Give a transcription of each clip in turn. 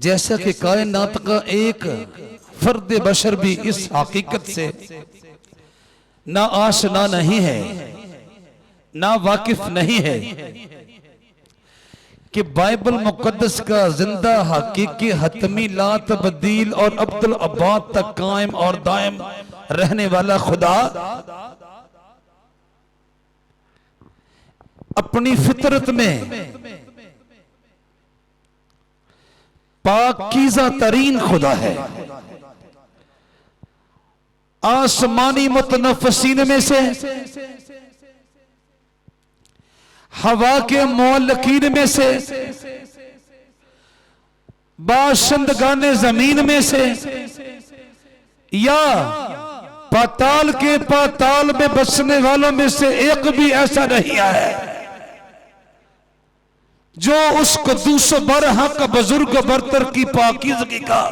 जैसा कि कायनात का एक फर्द बशर भी इस हकीकत से ना आशना नहीं है, ना वाकिफ नहीं है कि बाइबल मुकद्दस का जिंदा हकीकी हतमी ला तब्दील और अब्दुल अब्बाद तक कायम और दायम रहने वाला खुदा अपनी फितरत में पाकीज़ा तरीन खुदा है। आसमानी मुतनफ़्फ़िसीन में से, हवा के मौलकीन में से, बाशिंदगाने जमीन में से, या पाताल के पाताल में बसने वालों में से एक भी ऐसा नहीं है जो उस कद्दूस बरहक बुजुर्ग बरतर की पाकीज़गी का,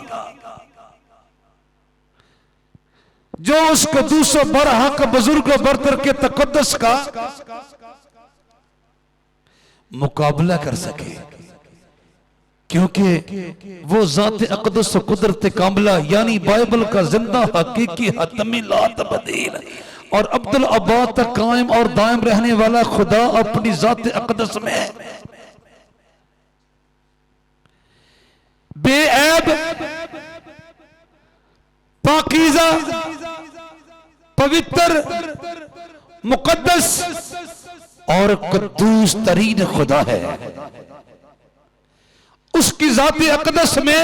जो उस कद्दूस बरहक बुजुर्ग बरतर के तकद्दुस का मुकाबला कर सके, क्योंकि वो ज़ात अक़दस कुदरत कामिला यानी बाइबल का जिंदा हकीकी हतमी ला तब्दील और अब्दुल अब्बाद तक कायम और दायम रहने वाला खुदा अपनी ज़ात अक़दस में बेऐब, पाकीज़ा, पवित्र, मुकद्दस और कद्दूस तरीन खुदा है। उसकी ज़ात अक़दस में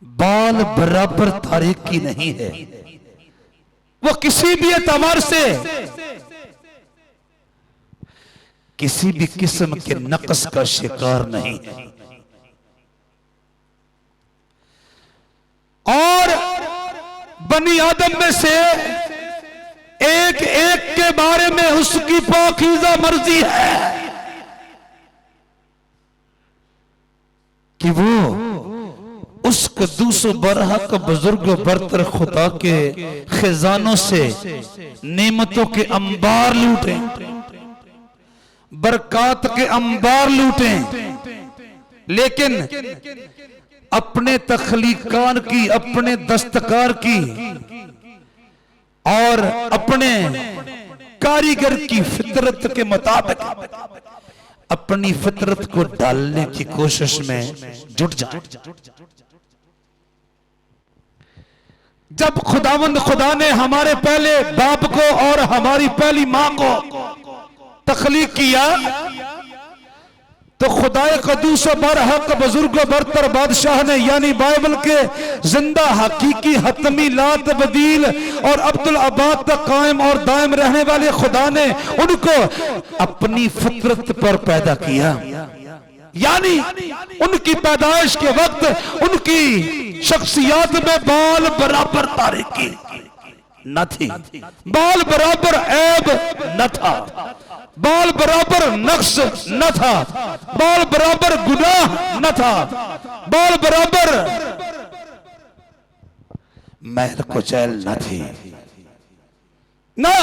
बाल बराबर तारीकी नहीं है। वो किसी भी एतबार से किसी भी किस्म के नक़्स का शिकार नहीं है। और बनी आदम में से एक एक के बारे में उसकी पाकीज़ा मर्जी है कि वो उस कद्दूस बरहक बुजुर्ग बरतर खुदा के खजानों से नेमतों के अंबार लूटे, बरकत के अंबार लूटे, लेकिन अपने तख्लीकान की, अपने दस्तकार की और अपने कारीगर की फितरत के मुताबिक अपनी फितरत को डालने की कोशिश में जुट जाए। जब खुदावंद खुदा ने हमारे पहले बाप को और हमारी पहली मां को तख्लीक किया तो खुदाए कद्दूस बरहक बुजुर्ग बरतर बादशाह ने यानी बाइबल के जिंदा हकीकी हतमी ला तब्दील और अब्दुल अब्बाद तक कायम और दायम रहने वाले खुदा ने उनको अपनी फितरत पर पैदा किया, यानी उनकी पैदाइश के वक्त उनकी शख्सियत में बाल बराबर तारीकी न थी, बाल बराबर ऐब न था, बाल बराबर नक्श न था, बाल बराबर गुनाह न था, बाल बराबर महल कुचैल न थी ना।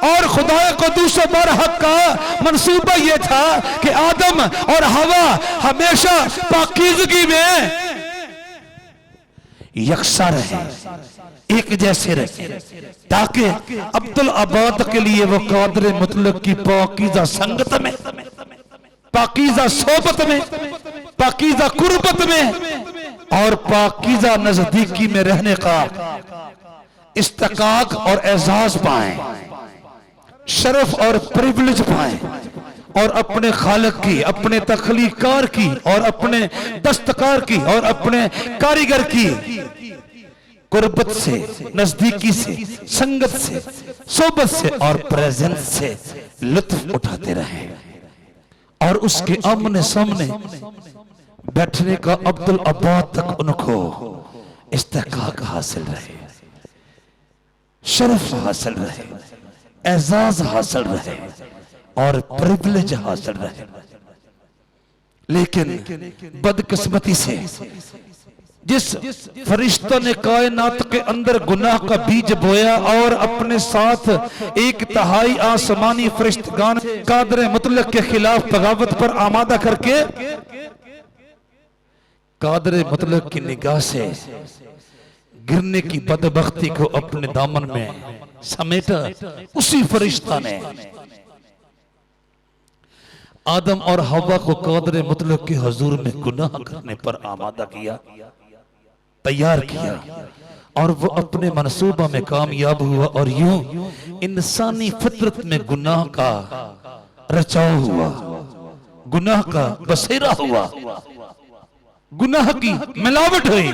और खुदा कद्दूस बरहक का मंसूबा यह था कि आदम और हवा हमेशा पाकीज़गी में यकसा रहे, एक जैसे रहे, ताकि अब्दुल अब्बाद के लिए वो कादर मुतलक की पाकीज़ा संगत में, पाकीज़ा सोबत में, पाकीज़ा कुर्बत में और पाकीज़ा नजदीकी में रहने का इस्तकाक और एजाज पाएं, शरफ और प्रिविलेज पाएं और अपने खालिक की, अपने तख्लीकार की और अपने दस्तकार की और अपने कारीगर की कुर्बत से, नजदीकी से, संगत से, सोबत से और प्रेजेंस से लुत्फ उठाते रहे और उसके आमने सामने बैठने का अब्दुल अब्बाद तक उनको इस्तेकाक हासिल रहे, शरफ हासिल रहे, एजाज हासिल रहे और प्रिविलेज हासिल रहे। लेकिन बदकिस्मती से जिस फरिश्तों ने कायनात के अंदर गुनाह का बीज बोया और अपने साथ एक तिहाई आसमानी फरिश्तगान कादर मुतलक के खिलाफ बगावत पर आमादा करके कादरे मतलब की निगाह से गिरने की बदबख्ती को अपने दामन में समेटा उसी फरिश्ता ने आदम और हवा को कादरे मतलब के हुजूर में गुनाह करने पर आमादा किया, तैयार किया, और वो अपने मनसूबा में कामयाब हुआ और यूं इंसानी फितरत में गुनाह का रचाव हुआ, गुनाह का बसेरा हुआ, गुनाह की मिलावट हुई।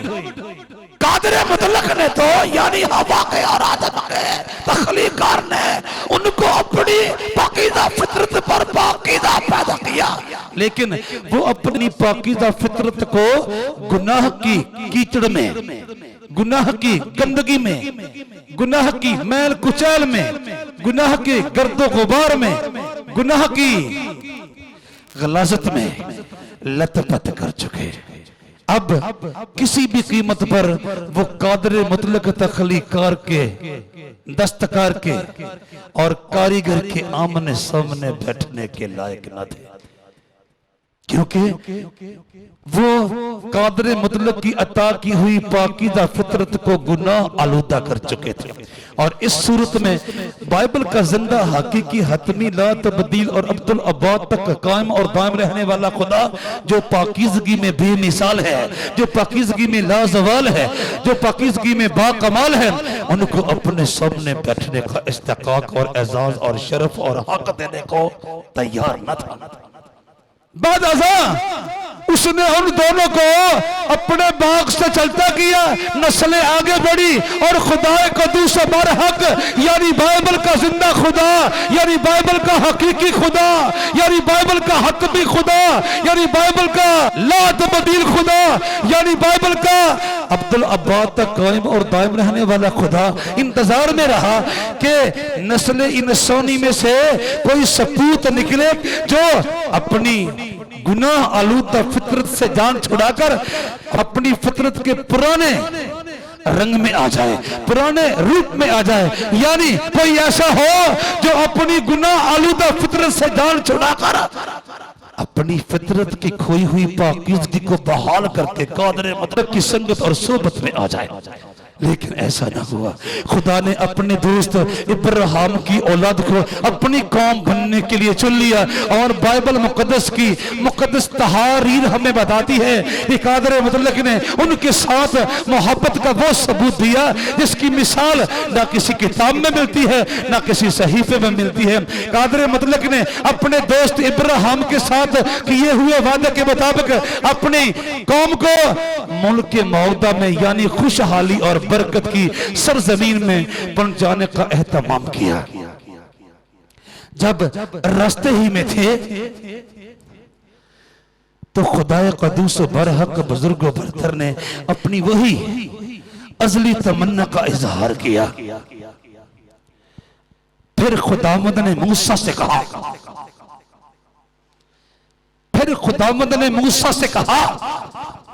कादरे मुतलक ने तो यानी हवा के और आदम के तख्लीकार ने उनको अपनी पाकीज़ा फितरत पर पाकीज़ा पैदा किया, लेकिन वो अपनी पाकीज़ा फितरत को गुनाह की कीचड़ में, गुनाह की गंदगी में, गुनाह की मैल कुचैल में, गुनाह के गर्दो गुबार में, गुनाह की गलाजत में लथपथ कर चुके। अब किसी भी कीमत पर वो कादरे मुतलक तख्लीकार के, दस्तकार के और कारीगर के आमने सामने बैठने के लायक न थे, क्योंकि वो कादरे मुतलक की अता की हुई पाकीज़ा फितरत को गुनाह आलूदा कर चुके थे। और इस सूरत में बाइबल का जिंदा हकीकी हतमी ला तब्दील और अब्दुल अब्बाद तक कायम और दायम रहने वाला खुदा, जो पाकीज़गी में बेमिसाल है, जो पाकीज़गी में लाजवाल है, जो पाकीज़गी में बाकमाल है, उनको अपने सामने बैठने का इस्तिकाक और एजाज और शरफ और हक देने को तैयार न था। बाद उसने उन दोनों को अपने बाग से चलता किया, नस्लें आगे बढ़ी और खुदा कदूस बरहक यानी बाइबल का जिंदा खुदा, यानी बाइबल का हकीकी खुदा, यानी बाइबल का हतमी खुदा, यानी बाइबल का ला तब्दील खुदा, यानी बाइबल का अब्दुल अब्बाद तक कायम और दायम रहने वाला खुदा इंतजार में रहा कि नस्ल इंसानी में से कोई सपूत निकले जो अपनी गुनाह आलूदा फितरत से जान छुड़ाकर अपनी फितरत के पुराने रंग में आ जाए, पुराने रूप में आ जाए। यानी कोई ऐसा हो जो अपनी गुनाह आलूदा फितरत से जान छुड़ाकर अपनी फितरत की खोई हुई पाकीज़गी को बहाल करके कादरे मतलब की संगत और सोबत में आ जाए। लेकिन ऐसा ना हुआ। खुदा ने अपने दोस्त इब्राहिम की औलाद को अपनी कौम बनने के लिए चुन लिया और बाइबल मुकद्दस की मुकद्दस तहारीर हमें बताती है कि कादरे मुतल्लक ने उनके साथ मोहब्बत का वो सबूत दिया जिसकी मिसाल ना किसी किताब में मिलती है ना किसी सहीफे में मिलती है। कादरे मुतल्लक ने अपने दोस्त इब्राहिम के साथ किए हुए वादे के मुताबिक अपनी कौम को मुल्क के मौदा में यानी खुशहाली और बरकत की सरजमीन में पहुंचाने का एहतमाम किया। जब रास्ते ही में थे तो खुदाए कदूस बरहक बुजुर्ग बरतर ने अपनी वही अजली तमन्ना का इजहार किया। फिर खुदावंद ने मूसा से कहा, फिर खुदावंद ने मूसा से कहा,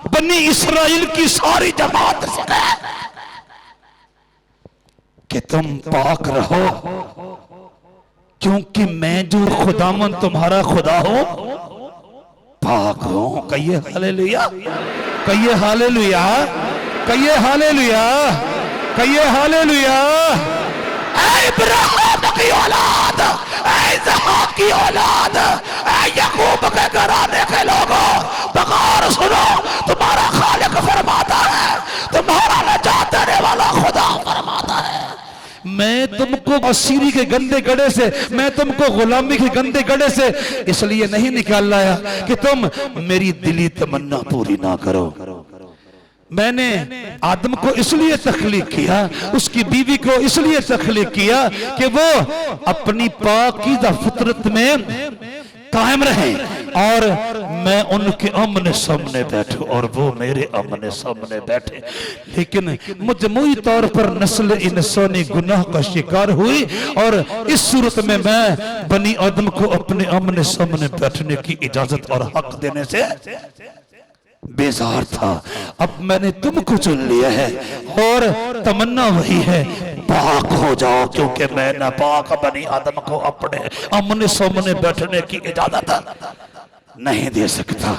बनी इस्राइल की सारी जमात से कि तुम पाक रहो क्योंकि मैं जो खुदावंद तुम्हारा खुदा हो पाक हो। कहिए हालेलुया, कहिए हालेलुया, कहिए हालेलुया, कहिए हालेलुया। ऐ इब्राहिम की औलाद, ऐ इसहाक की औलाद, ऐ याकूब के घराने के लोगों, पुकार सुनो, तुम्हारा खालिक फरमाता है, तुम्हारा नजात देने वाला खुदा फरमाता है, मैं तुमको असीरी के गंदे गड़े से, मैं तुमको गुलामी के गंदे गड़े से इसलिए नहीं निकाल लाया कि तुम मेरी दिली तमन्ना पूरी ना करो। मैंने आदम को इसलिए तख्लीक किया, उसकी बीवी को इसलिए तख्लीक किया कि वो अपनी पाकीज़ा फितरत में कायम रहे और मैं उनके आमने सामने बैठूं और वो मेरे आमने सामने बैठे। लेकिन मजमूई तौर पर नस्ल इंसानी गुनाह का शिकार हुई और इस सूरत में मैं बनी आदम को अपने आमने सामने बैठने की इजाजत और हक देने से बेजार था। अब मैंने तुमको चुन लिया है और तमन्ना वही है, पाक हो जाओ क्योंकि मैं नापाक बनी आदम को अपने आमने सामने बैठने की इजाजत नहीं दे सकता।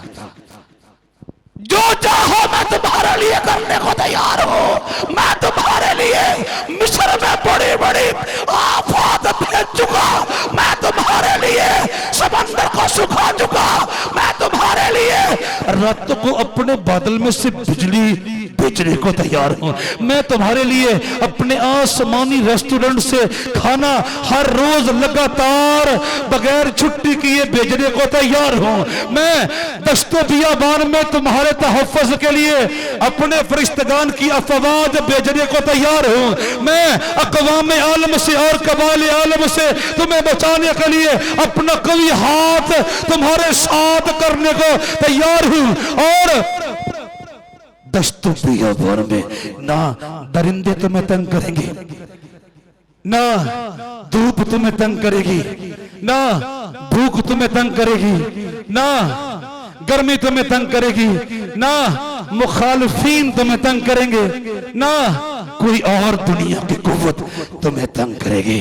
जो चाहो मैं तुम्हारे लिए करने को तैयार हूं। मैं तुम्हारे लिए मिस्र में बड़ी बड़ी आफत भेज चुका, मैं तुम्हारे लिए समंदर को सुखा चुका, मैं तुम्हारे लिए रात को अपने बादल में से बिजली बेचने को तैयार हूं। मैं तुम्हारे लिए अपने आसमानी रेस्टोरेंट से खाना हर रोज लगातार बगैर छुट्टी किए भेजने को तैयार हूं। मैं दश्तो बियाबान में तुम्हारे तहफ़्फ़ुज़ के लिए अपने फरिश्तगान की अफ़वाज भेजने को तैयार हूं। मैं अक़वाम आलम से और कबाइल आलम से तुम्हें बचाने के लिए अपना कवी हाथ तुम्हारे साथ करने को तैयार हूं। और दश्तो बियाबान में ना दरिंदे तुम्हें तंग करेंगे, ना धूप तुम्हें तंग करेगी, ना भूख तुम्हें तंग करेगी, ना गर्मी तुम्हें तंग करेगी, ना मुखालिफीन तुम्हें तंग करेंगे, ना कोई और दुनिया की कुव्वत तुम्हें तंग करेगी।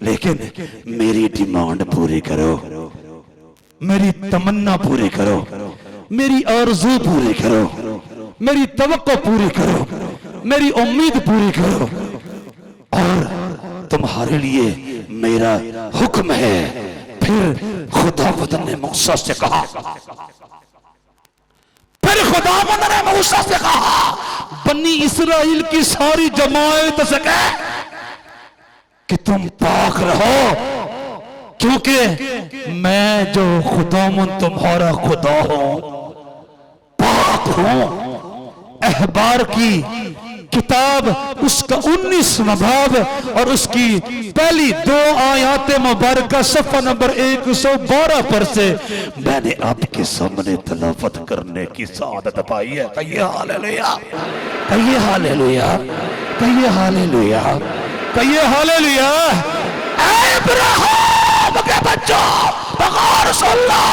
लेकिन मेरी डिमांड पूरी करो, मेरी तमन्ना पूरी करो, मेरी आरज़ू पूरी करो, मेरी तवक्को पूरी करो, मेरी उम्मीद पूरी करो। और तुम्हारे लिए मेरा हुक्म है। फिर खुदावंद ने मूसा से कहा, फिर खुदावंद ने मूसा से कहा, बनी इस्राएल की सारी जमात से कह कि तुम पाक रहो, क्योंकि मैं जो खुदावंद तुम्हारा खुदा हूं पाक हूं। अहबार की किताब उसका 19वां बाब और उसकी पहली 2 आयात मुबारका सफ़ा नंबर 112 पर से मैंने आपके सामने तलावत करने की सआदत पाई है। कहिए हालेलुया, कहिए हालेलुया, कहिए हालेलुया, कहिए हालेलुया। ऐ इब्राहिम के बच्चों बगौर सुन लो,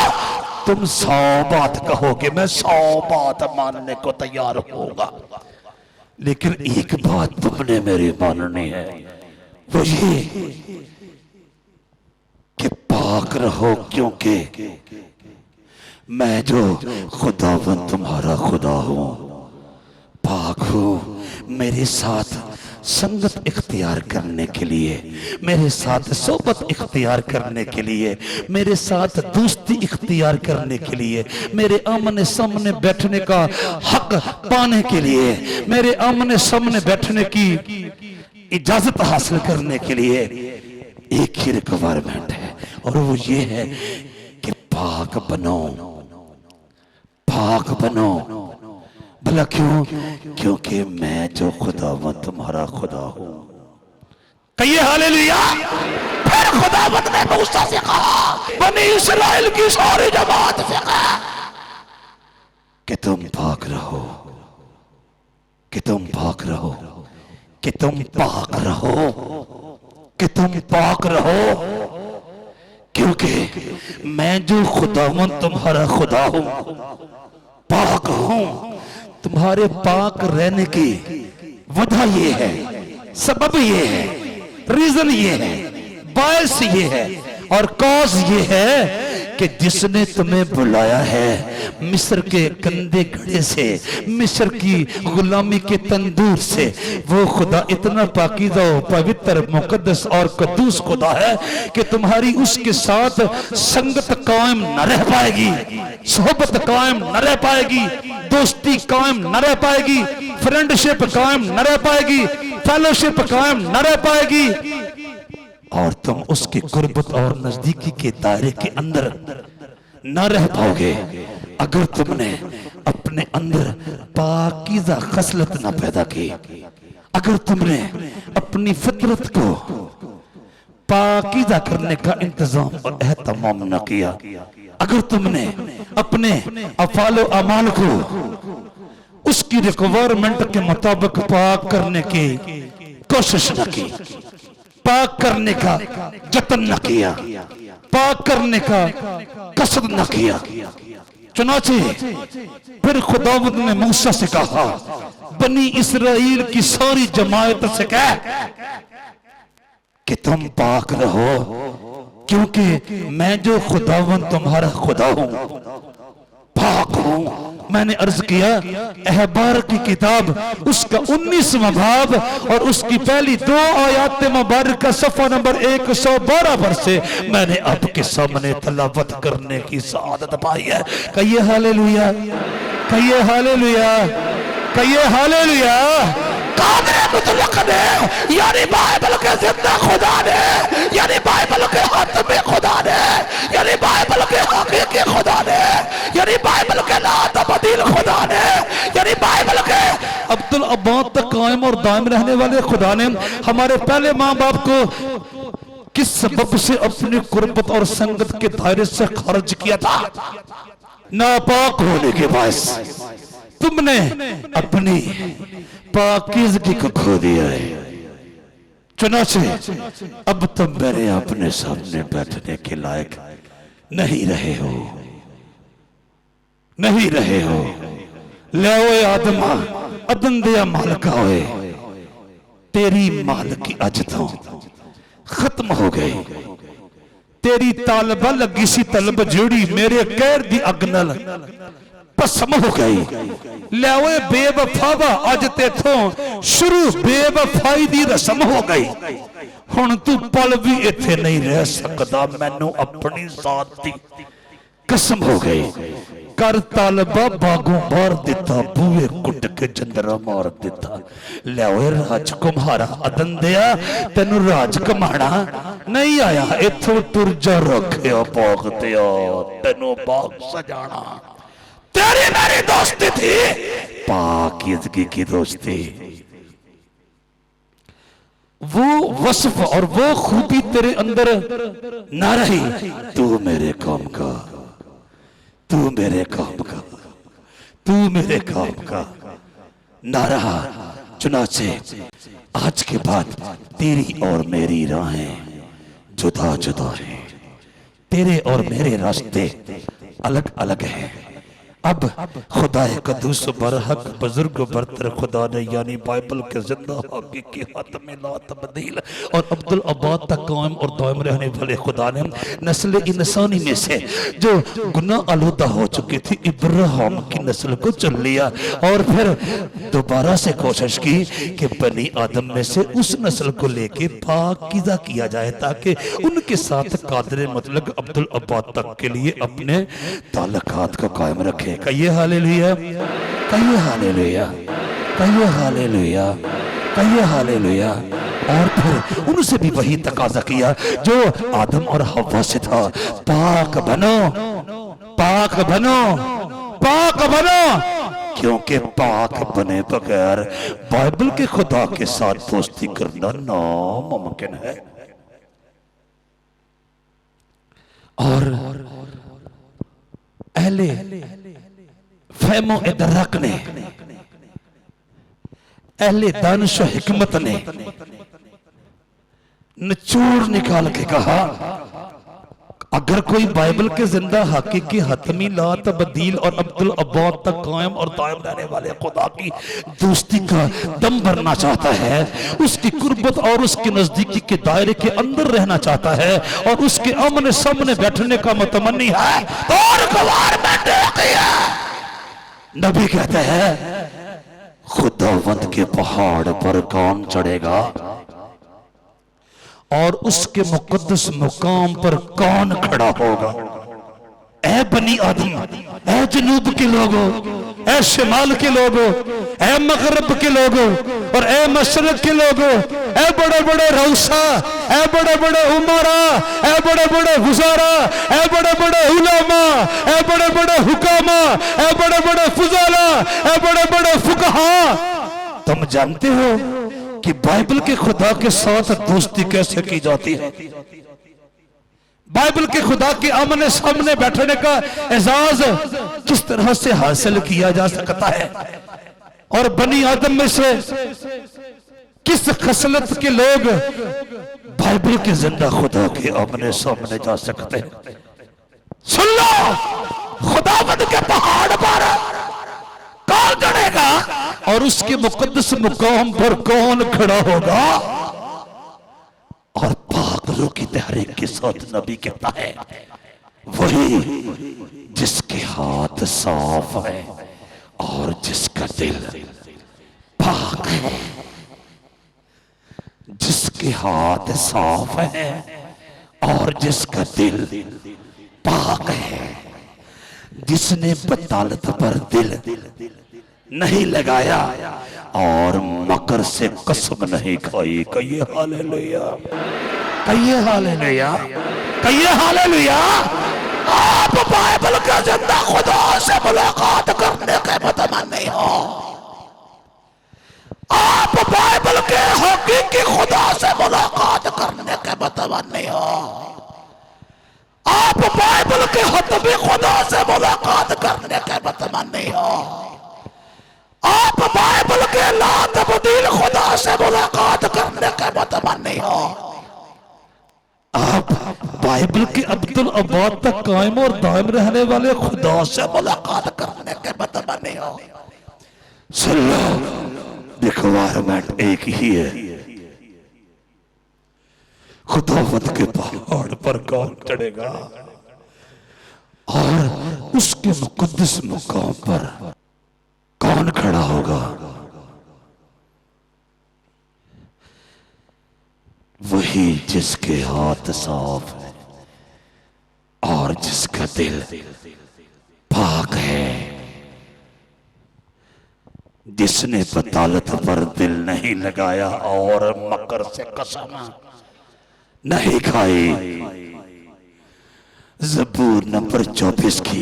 तुम 100 बात कहोगे, मैं 100 बात मानने को तैयार होगा, लेकिन एक बात तुमने मेरी माननी है, वो ये कि पाक रहो, क्योंकि मैं जो खुदावंद तुम्हारा खुदा हूं पाक हूं। मेरे साथ संगत इख्तियार करने के लिए, मेरे साथ सोबत इख्तियार करने के लिए, मेरे साथ दोस्ती इख्तियार करने के लिए, मेरे आमने सामने बैठने का हक पाने के लिए, मेरे आमने सामने बैठने की इजाजत हासिल करने के लिए एक ही रिक्वायरमेंट है, और वो ये है कि पाक बनो, पाक बनो। भला क्यों? क्योंकि मैं जो खुदावंद तुम्हारा खुदा हूं। कहिए हालेलुया। फिर खुदावंद ने मूसा से कहा, बनी इस्राएल की सारी जमात से कहा कि तुम पाक रहो, कि तुम पाक रहो, कि तुम पाक रहो, कि तुम पाक रहो, क्योंकि मैं जो खुदावंद तुम्हारा खुदा हूं पाक हूं। तुम्हारे पाक रहने की वजह ये है, सबब ये है, रीजन ये है, बायस ये है और कॉज ये है कि जिसने तुम्हें बुलाया है मिस्र के गंदे घड़े से, मिस्र की गुलामी के तंदूर से, वो खुदा इतना पाकीज़ा पवित्र मुकद्दस और कद्दूस खुदा है कि तुम्हारी उसके साथ संगत कायम न रह पाएगी, सोहबत कायम न रह पाएगी, दोस्ती कायम न रह पाएगी, फ्रेंडशिप कायम न रह पाएगी, फेलोशिप कायम न रह पाएगी, और तुम उसकी कुर्बत और नजदीकी के दायरे के अंदर न रह पाओगे अगर तुमने अपने अंदर पाकीज़ा खसलत न पैदा की, अगर तुमने अपनी फितरत को पाकीज़ा करने का इंतजाम और एहतमाम न किया, अगर तुमने अपने अफालो अमाल को उसकी रिक्वायरमेंट के मुताबिक पाक करने की कोशिश न की, पाक करने का जतन न किया, पाक करने का कसद न किया, चुनाचे फिर खुदावंद ने मूसा से कहा, बनी इस्राएल की सारी जमात से कह कि तुम पाक रहो, क्योंकि मैं जो खुदावंद तुम्हारा खुदा हूं पाक हूं। मैंने अर्ज किया अहबार की किताब उसका 19वां बाब और उसकी पहली 2 आयात मुबारक का सफा नंबर 112 पर से मैंने आपके सामने तलावत करने की सआदत पाई है। कहिए हालेलुया, कहिए हालेलुया, कहिए हालेलुया। कादर मुतलक ने यानी बाइबल के जिंदा खुदा ने, यानी बाइबल के हाथ में खुदा ने, यानी बाइबल के हकीकी खुदा ने, यानी बाइबल के ला तब्दील खुदा ने, यानी बाइबल के अब्दुल अब्बाद तक कायम और दायम रहने वाले खुदा ने हमारे पहले माँ बाप को किस सबब से अपनी कुर्बत और संगत के दायरे से खारिज किया था? नापाक होने के बायस तुमने अपनी पाकीज़गी को खो दिया है। चुनाचे अब तुम मेरे अपने सामने बैठने के लायक नहीं रहे हो, नहीं रहे हो। ले आदमा अदन दिया मालका होए, तेरी मालकी अज तो खत्म हो गई। तेरी तालबा लगी सी तलब जोड़ी मेरे कहर दी अग नाल भस्म हो गई। ले बेवफावा अज तेथों शुरू बेवफाई दी रस्म हो गई। हुण तू पल भी इत्थे नहीं रह सकदा, मैनू अपनी जात दी कसम हो गई। कर तालबा बागों मार दिता, बूहे कुट के जंदरा मार दिता। ले राजकुमारा अदन दिया तेनू राज कमाना नहीं आया, इथों टुर जा रखिया पाक दिया तेनू बाग सजाना। तेरी मेरी दोस्ती थी पाकीज़गी की दोस्ती। वो वस्फ और वो खूबी तेरे अंदर ना रही। तू मेरे काम का, तू मेरे काम का, तू मेरे काम का ना रहा। चुनाचे आज के बाद तेरी और मेरी राहें जुदा जुदा हैं, तेरे और मेरे रास्ते अलग अलग हैं। अब खुदा कदूस बरहक बुजुर्ग बरतर खुदा ने यानी बाइबल के जिंदा हकीकी हाथ में ला तब्दील और अब्दुल अब्बाद तक कायम और दायम रहने वाले खुदा ने नस्ल इंसानी में से जो गुनाह आलूदा हो चुकी थी इब्राहिम की नस्ल को चुन लिया और फिर दोबारा से कोशिश की कि बनी आदम में से उस नस्ल को लेके पाकीज़ा किया जाए ताकि उनके साथ कादर मतलब अब्दुल अब्बाद तक के लिए अपने ताल्लुकात को कायम रखे। कहिए हालेलुया, कहिए हालेलुया, कहिए हालेलुया, कहिए हालेलुया। और फिर उनसे भी वही तकाजा किया जो आदम और हव्वा से था, पाक बनो, पाक बनो, पाक बनो। क्योंकि पाक बने बगैर बाइबल के खुदा के साथ दोस्ती करना नामुमकिन है। और अहले फहमो इदराक ने, अहले दानिश व हिकमत ने निचोड़ निकाल के कहा अगर कोई बाइबल के जिंदा हकीकी हतमी ला तब्दील और अब्दुल अब्बाद तक कायम और दायम रहने वाले खुदा की दोस्ती का दम भरना चाहता है, उसकी कुर्बत और उसके नजदीकी के दायरे के अंदर रहना चाहता है और उसके आमने सामने बैठने का मुतमन्नी है तो नबी कहते हैं खुदावंद के पहाड़ पर कौन चढ़ेगा और उसके मुकद्दस मुकाम पर कौन खड़ा होगा? ऐ बनी आदम, ऐ जनूब के लोगों, ऐ शिमाल के लोगों, ऐ मगरब के लोगों और ऐ मशरक के लोगों, ऐ बड़े बड़े रऊसा, ऐ बड़े बड़े उमरा, ऐ बड़े बड़े गुजारा, ऐ बड़े बड़े उलमा, ऐ बड़े बड़े हुकामा, ऐ बड़े बड़े फुजाला, ऐ बड़े बड़े फुकहा, तुम जानते हो कि बाइबल के खुदा के साथ दोस्ती कैसे की जाती है? बाइबल के खुदा के आमने सामने बैठने का एजाज किस तरह से हासिल किया जा सकता है और बनी आदम में से किस खसलत के लोग बाइबल के जिंदा खुदा के आमने सामने जा सकते हैं? सुन लो, खुदावंद के पहाड़ पर कौन चढ़ेगा और उसके मुकद्दस मुकाम पर कौन खड़ा होगा? और पाक रूह की तहरीक के साथ नबी कहता है वही जिसके हाथ साफ है और जिसका दिल पाक है, जिसके हाथ साफ है और जिसका दिल पाक है, जिसने बतालत पर दिल नहीं लगाया और मकर से कसम नहीं खाई। कहिए हालेलुया, कहिए हालेलुया, कहिए हालेलुया। आप बाइबल का जिंदा खुदा से मुलाकात करने के मुतमन्नी हो, आप बाइबल के हकीकी खुदा से मुलाकात करने के मुतमन्नी हो, आप बाइबल के हतमी खुदा से मुलाकात करने के मुतमन्नी हो, आप बाइबल के ला तब्दील खुदा से मुलाकात करने के मुतमन्नी हो, आप बाइबल के अब्दुल अबाद तक कायम और दायम रहने वाले खुदा से मुलाकात करने के मुतमन्नी हो। सुन लो, रिक्वायरमेंट एक ही है, खुदावंद के पहाड़ पर कौन चढ़ेगा और उसके मुकद्दस मुकाम पर कौन खड़ा होगा? वही जिसके हाथ साफ है और जिसका दिल पाक है, जिसने बतालत पर दिल नहीं लगाया और मकर से कसम नहीं खाई। ज़बूर नंबर 24 की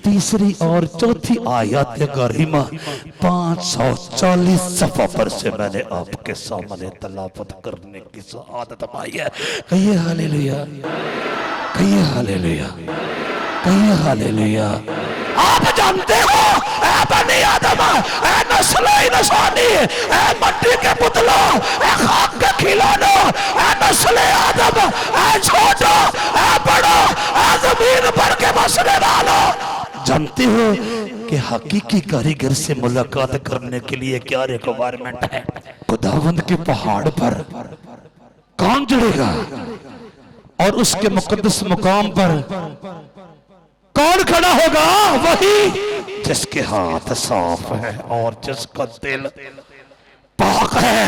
तीसरी और चौथी आयत करीमा 540 सफ़ा पर से मैंने आपके सामने तलावत करने की सआदत पाई है। कहिए हालेलुया, कहिए हालेलुया, कहिए हालेलुया। आप जानते हो ऐ बनी आदम, ऐ नस्ल इंसानी, ऐ मट्टी के पुतलों, ऐ खाक के खिलौनों, ऐ नस्ल आदम, ऐ छोटो, ऐ बड़ो, ऐ जमीन पर के बसने वालों, जानते हो कि हकीकी कारीगर से मुलाकात करने के लिए क्या रिक्वायरमेंट है? खुदावंद के पहाड़ पर कौन चढ़ेगा और उसके मुकद्दस मुकाम पर कौन खड़ा होगा? वही जिसके हाथ साफ है और जिसका दिल पाक है,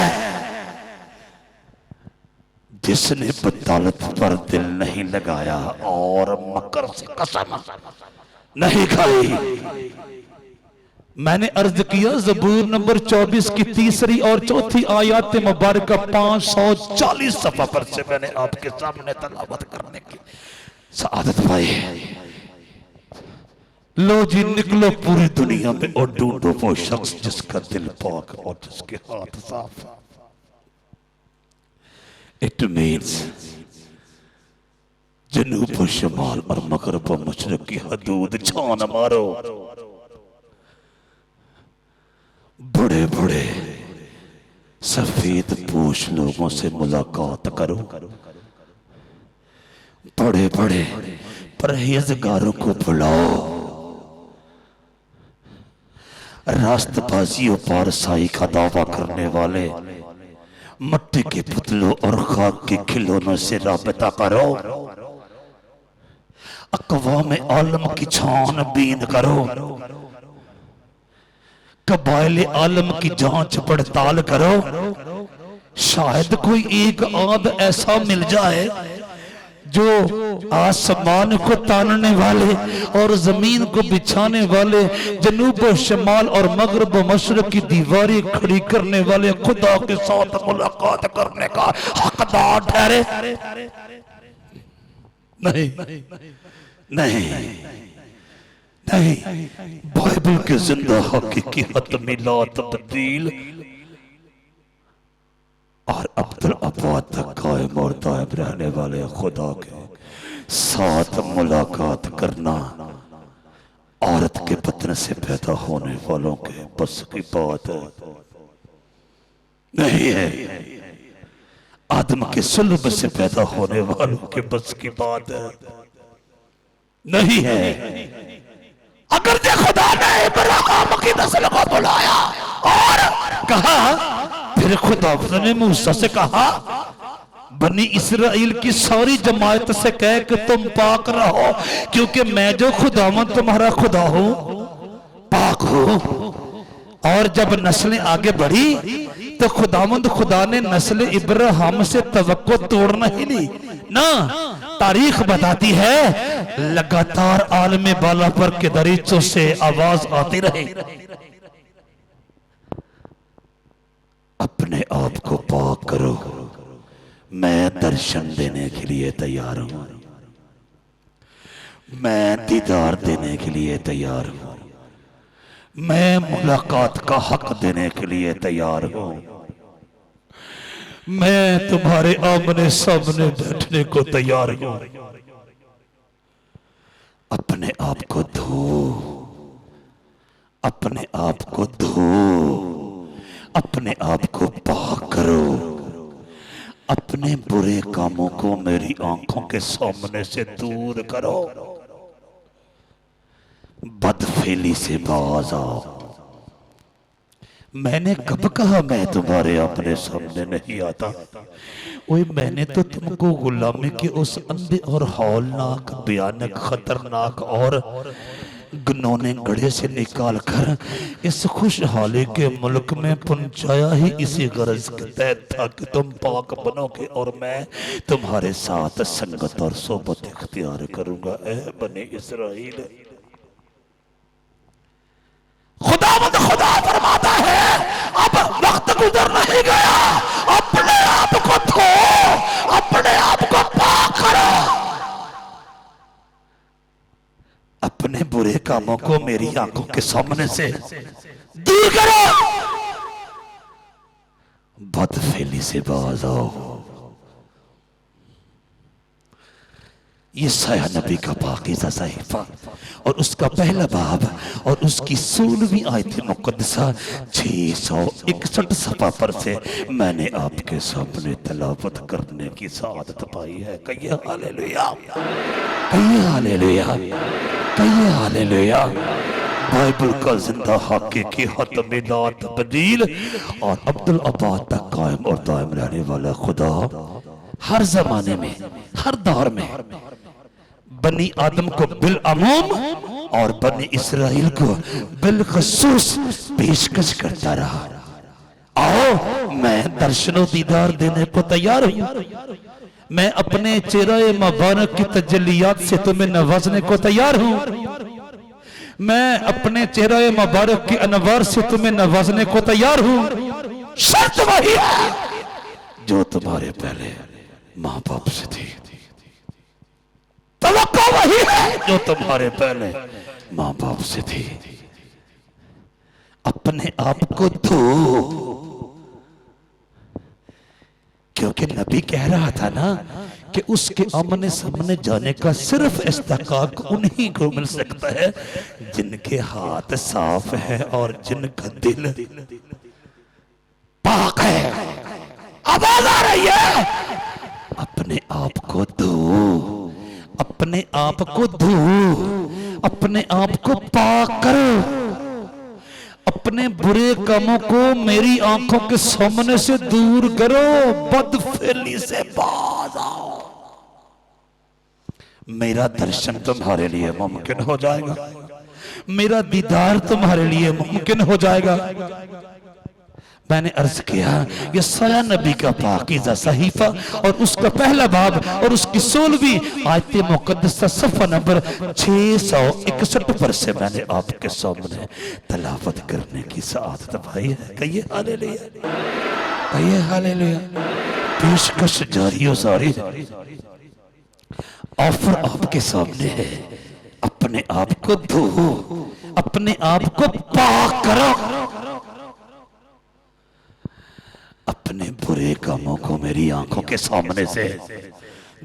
जिसने बतालत पर दिल नहीं लगाया और मकर से कसम नहीं खाई। मैंने अर्ज किया ज़बूर नंबर 24 की तीसरी और चौथी आयत मुबारक 540 सफ़ा पर से मैंने आपके सामने तलावत करने की सआदत पाई। लो जी, निकलो पूरी दुनिया में और ढूंढो वो शख्स जिसका दिल पाक और जिसके हाथ साफ। इट मीन्स जनूब शमाल और मगरब मशरक की हदूद छान मारो, बड़े बड़े सफेद पोश लोगों से मुलाकात करो, बड़े बड़े परहेजगारों को बुलाओ, रास्तबाजी और पारसाई का दावा करने वाले मट्टी के पुतलों और खाक के खिलौनों से राबता करो, अक़वाम आलम की छानबीन करो, कबाइल आलम की जांच पड़ताल करो। शायद कोई एक आद ऐसा मिल जाए जो आसमान को तानने वाले और जमीन को बिछाने वाले, जनूब शमाल और मगरब मशरक की दीवारें खड़ी करने वाले खुदा के साथ मुलाकात करने का हकदार ठहरे। नहीं नहीं नहीं, बाइबल के जिंदा हकीकी हतमी ला तब्दील और अब्दुल अबाद तक कायम और दायम रहने वाले खुदा के साथ मुलाकात करना औरत के बदन से पैदा होने वालों के बस की बात नहीं है, आदम के सुल्ब से पैदा होने वालों के बस की बात नहीं है। अगर जे खुदा ने इब्राहिम की नस्ल को बुलाया और कहा, फिर खुदा ने मूसा से कहा बनी इसराइल की सारी जमात से कह कि तुम पाक रहो, क्योंकि मैं जो खुदावंद तुम्हारा खुदा हूं पाक हो। और जब नस्लें आगे बढ़ी तो खुदावंद खुदा ने नस्ल इब्राहिम से तवक्को तोड़ना ही नहीं ना। तारीख बताती है लगातार आलमे बाला पर के दरीचों से आवाज आती रही, अपने आप को पाक करो, मैं दर्शन देने के लिए तैयार हूं, मैं दीदार देने के लिए तैयार हूं, मैं मुलाकात का हक देने के लिए तैयार हूं, मैं तुम्हारे आमने सामने बैठने को तैयार हूं। अपने आप को धो, अपने आप को धो, अपने आप को पाक करो, अपने बुरे कामों को मेरी आंखों के सामने से दूर करो, बदफेली से बाज आओ। मैंने कब कहा मैं तुम्हारे अपने सामने नहीं आता? ओए मैंने तो तुमको गुलामी के उस अंधे और हौलनाक, भयानक, खतरनाक और घिनौने गढ़े से निकाल कर इस खुशहाली के मुल्क में पहुंचाया ही इसी गरज के तहत था कि तुम पाक बनोगे और मैं तुम्हारे साथ संगत और सोबत इख्तियार करूंगा। ए बने इसराइल, खुदावंद खुदा फरमाता है अब वक्त गुजर नहीं गया, अपने आप को धो, अपने आप को पाक करो, अपने बुरे कामों को मेरी आंखों के सामने से दूर करो, बदफेली से बाज आओ। ये साया नबी का पाकीज़ा सहीफा और उसका पहला बाब और उसकी 16वीं आयत मुक़द्दसा 661 सफ़ा पर से मैंने आपके सामने तलावत करने की सआदत पाई है। कहिए हालेलुया, कहिए हालेलुया, कहिए हालेलुया। बाइबल का जिंदा हकीकी हतम ला तब्दील और अब्दुल अबाद तक कायम और दायम रहने वाला खुदा हर जमाने में, हर दौर में बनी आदम को बिल अमूम और बनी इसराइल को बिल खसूस पेशकश करता रहा। आओ मैं दर्शनो दीदार देने को तैयार हूं, मैं अपने चेहरे मुबारक की तजल्लियात से तुम्हें नवाजने को तैयार हूं, मैं अपने चेहरे मुबारक की अनवार से तुम्हें नवाजने को तैयार हूं। शर्त वही है जो तुम्हारे पहले माँ बाप से थी, तवक्को वही है जो तुम्हारे पहले माँ बाप से थी। अपने आप को धो, क्योंकि नबी कह रहा था ना कि उसके आमने सामने जाने का सिर्फ इस्तेकाक उन्हीं को मिल सकता है जिनके हाथ साफ है और जिनका दिल पाक है। आवाज आ रही है, अपने आप को धो, अपने आप को धो, अपने आप को पाक करो, अपने बुरे कामों को मेरी आंखों के सामने से दूर करो, बदफेली से बाज आओ। मेरा दर्शन तुम्हारे लिए मुमकिन हो जाएगा, मेरा दीदार तुम्हारे लिए मुमकिन हो जाएगा। मैंने अर्ज किया ये साया नबी का पाकीज़ा सहीफा और उसका पहला बाब और उसकी 16वीं आयत मुक़द्दसा सफ़ा नंबर 661 पर से मैंने आपके सामने तलावत करने की सआदत पाई है। कहिए हालेलुया, कहिए हालेलुया। पेशकश जारी और सारी, ऑफर आपके सामने है। अपने आप को धो, अपने आप को पाक करो, अपने बुरे कामों को मेरी आंखों के सामने से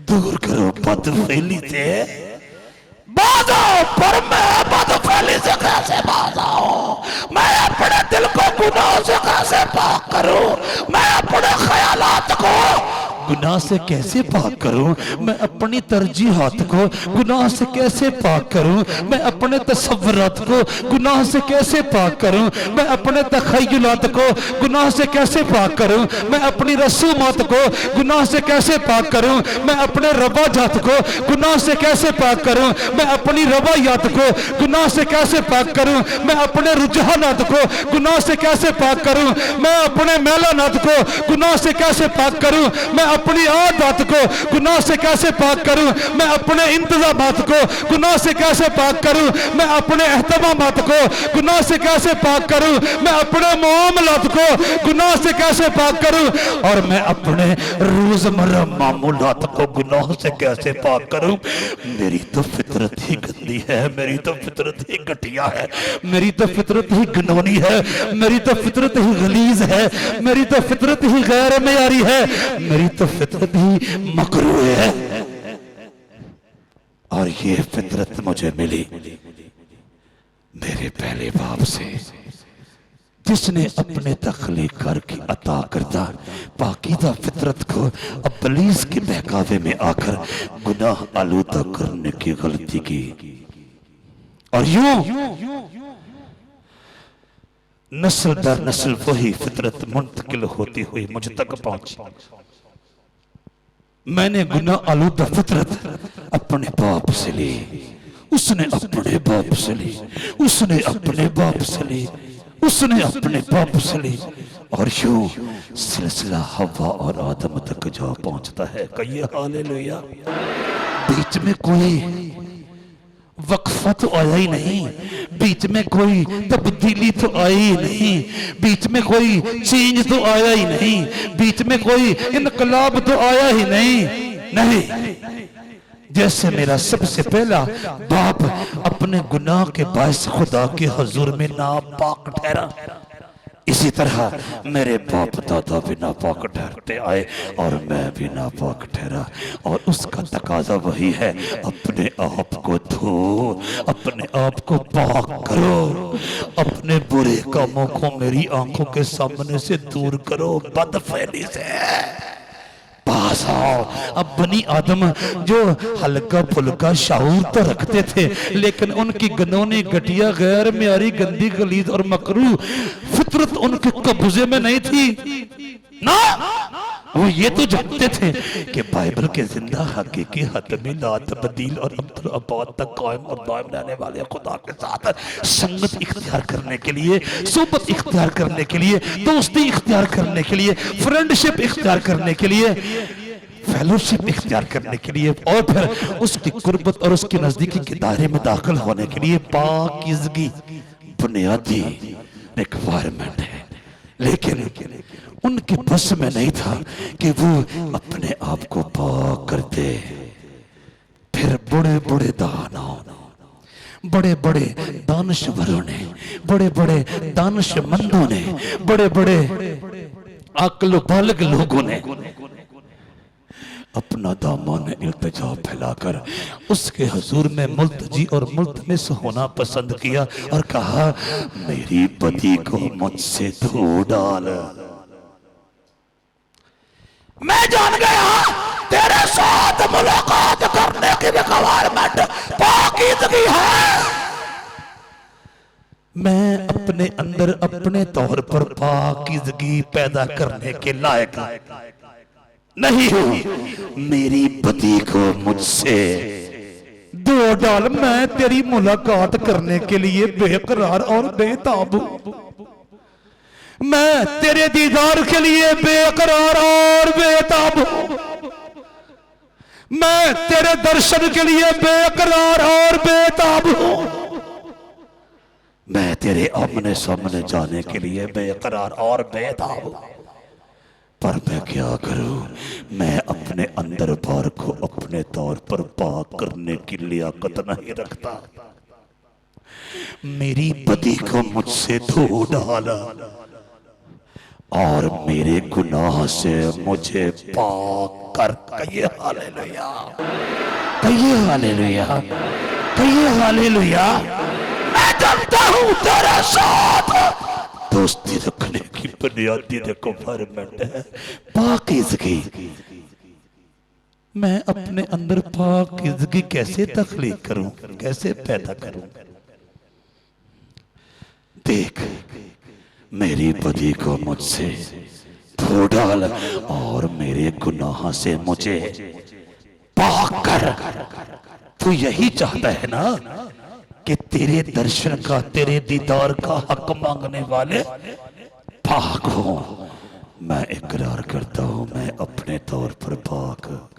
दूर करो, बदफेली से बाज आओ। पर मैं बदफेली से कैसे बाज आऊं? मैं अपने दिल को गुनाह से कैसे पाक करूं? मैं अपने ख्यालात को गुनाह से कैसे पाक करूं, मैं अपनी तरजीहात को गुनाह से कैसे पाक करूं, मैं अपने तसव्वुरात को गुनाह से कैसे पाक करूं, मैं अपने तखय्युलात को गुनाह से कैसे पाक करूं, मैं अपनी रसूमात को गुनाह से कैसे पाक करूं, मैं अपने रवाजात को गुनाह से कैसे पाक करूं, मैं अपनी रवायात को गुनाह से कैसे पाक करूं, मैं अपने रुझानात को गुनाह से कैसे पाक करूं, मैं अपने मैलानात को गुनाह से कैसे पाक करूं, मैं अपनी आदत को गुनाह से कैसे पाक करूं, मैं अपने इंतजामात को गुनाह से कैसे पाक करूं, मैं अपने एहतमामात को गुनाह से कैसे पाक करूं, मैं अपने मामलात को गुनाह से कैसे पाक करूं, और मैं अपने रोजमर्रा मामूलात को गुनाह से कैसे पाक करूं। मेरी तो फितरत ही गंदी है, मेरी तो फितरत ही घटिया है, मेरी तो फितरत ही घिनौनी है, मेरी तो फितरत ही गलीज है, मेरी तो फितरत ही गैर मेयारी है, मेरी तो फितरत ही मकरूह है। और ये फितरत मुझे मिली मेरे पहले बाप से, जिसने अपने तख्लीक करके अता करता पाकीज़ा फितरत को इब्लीस के बहकावे में आकर गुनाह आलूदा करने की गलती की। और यूं नस्ल दर नस्ल वही फितरत मुंतकिल होती हुई मुझ तक पहुंची। मैंने गुनाह आलूदा फितरत अपने बाप से ली, उसने अपने बाप से ली, उसने अपने बाप से ली, उसने अपने बाप से ली, और यूं सिलसिला हवा और आदम तक जा पहुंचता है। कहिए हालेलुया। बीच में कोई वक्फा तो आया ही नहीं, बीच में कोई तब्दीली तो आई ही नहीं, बीच में कोई चेंज तो आया ही नहीं, बीच में कोई इनकलाब तो आया ही नहीं। जैसे मेरा सबसे पहला बाप अपने गुनाह के बायस खुदा के हुजूर में नापाक ठहरा, इसी तरह मेरे बाप दादा भी नापाक ठहरते आए और मैं भी नापाक ठहरा। और उसका तकाजा वही है, अपने आप को धो, अपने आप को पाक करो, अपने बुरे कामों को मेरी आंखों के सामने से दूर करो, बदफैली से पास आओ। अब बनी आदम जो हल्का फुल्का शाऊर तो रखते थे, लेकिन उनकी गनौनी घटिया गैर म्यारी गंदी गलीज और मकरू फितरत उनके कब्जे में नहीं थी ना। वो ये तो जानते थे कि बाइबल के जिंदा हकीकी हतमी ला तब्दील और अब्दुल अब्बाद तक कायम और दायम रहने वाले खुदा के साथ संगत इख्तियार करने के लिए, सोबत इख्तियार करने के लिए, दोस्ती इख्तियार करने के लिए, फ्रेंडशिप इख्तियार करने के लिए, फेलोशिप इख्तियार करने के लिए, और फिर उसकी कुर्बत और उसकी नजदीकी के दायरे में दाखिल होने के लिए पाकीज़गी बुनियादी रिक्वायरमेंट है। लेकिन उनके बस में नहीं था कि वो अपने आप को पाक करते। फिर बड़े बड़े दानों, बड़े बड़े दानिशवरों ने, बड़े बड़े दानिशमंदों ने, बड़े बड़े अक्ल बालिग लोगों ने अपना दामन इल्तिजा फैलाकर उसके हुजूर में मुल्तजी और मुल्तमिस होना पसंद किया और कहा, मेरी बदी को मुझसे धो डाल। मैं जान गया तेरे साथ मुलाकात करने की रिक्वायरमेंट पाकीज़गी है। मैं अपने अंदर अपने तौर पर पाकीज़गी पैदा करने के लायक नहीं हूं, मेरी बदी को मुझसे धो डाल। मैं तेरी मुलाकात करने के लिए बेकरार और बेताब हूं, मैं तेरे दीदार के लिए बेकरार और बेताब हूं, मैं तेरे दर्शन के लिए बेकरार और बेताब हूं, मैं तेरे आमने सामने जाने के लिए बेकरार और बेताब हूं। पर मैं क्या करूं, मैं अपने अंदर बार को अपने तौर पर पाक करने की लियाकत नहीं रखता। मेरी बदी को मुझसे धो डाला और मेरे गुनाह से मुझे पाक कर। कहिए हालेलुया, कहिए हालेलुया, कहिए हालेलुया। मैं जानता हूं तेरे साथ दोस्ती रखने की बुनियादी रिक्वायरमेंट है पाकीज़गी। मैं अपने अंदर पाकीज़गी कैसे तख्लीक करूं, कैसे पैदा करूं। देख मेरी बदी को मुझसे धो डाल और मेरे गुनाह से मुझे पाक कर। तू यही चाहता है ना कि तेरे दर्शन का, तेरे दीदार का हक मांगने वाले पाक हो। मैं इकरार करता हूं मैं अपने तौर पर पाक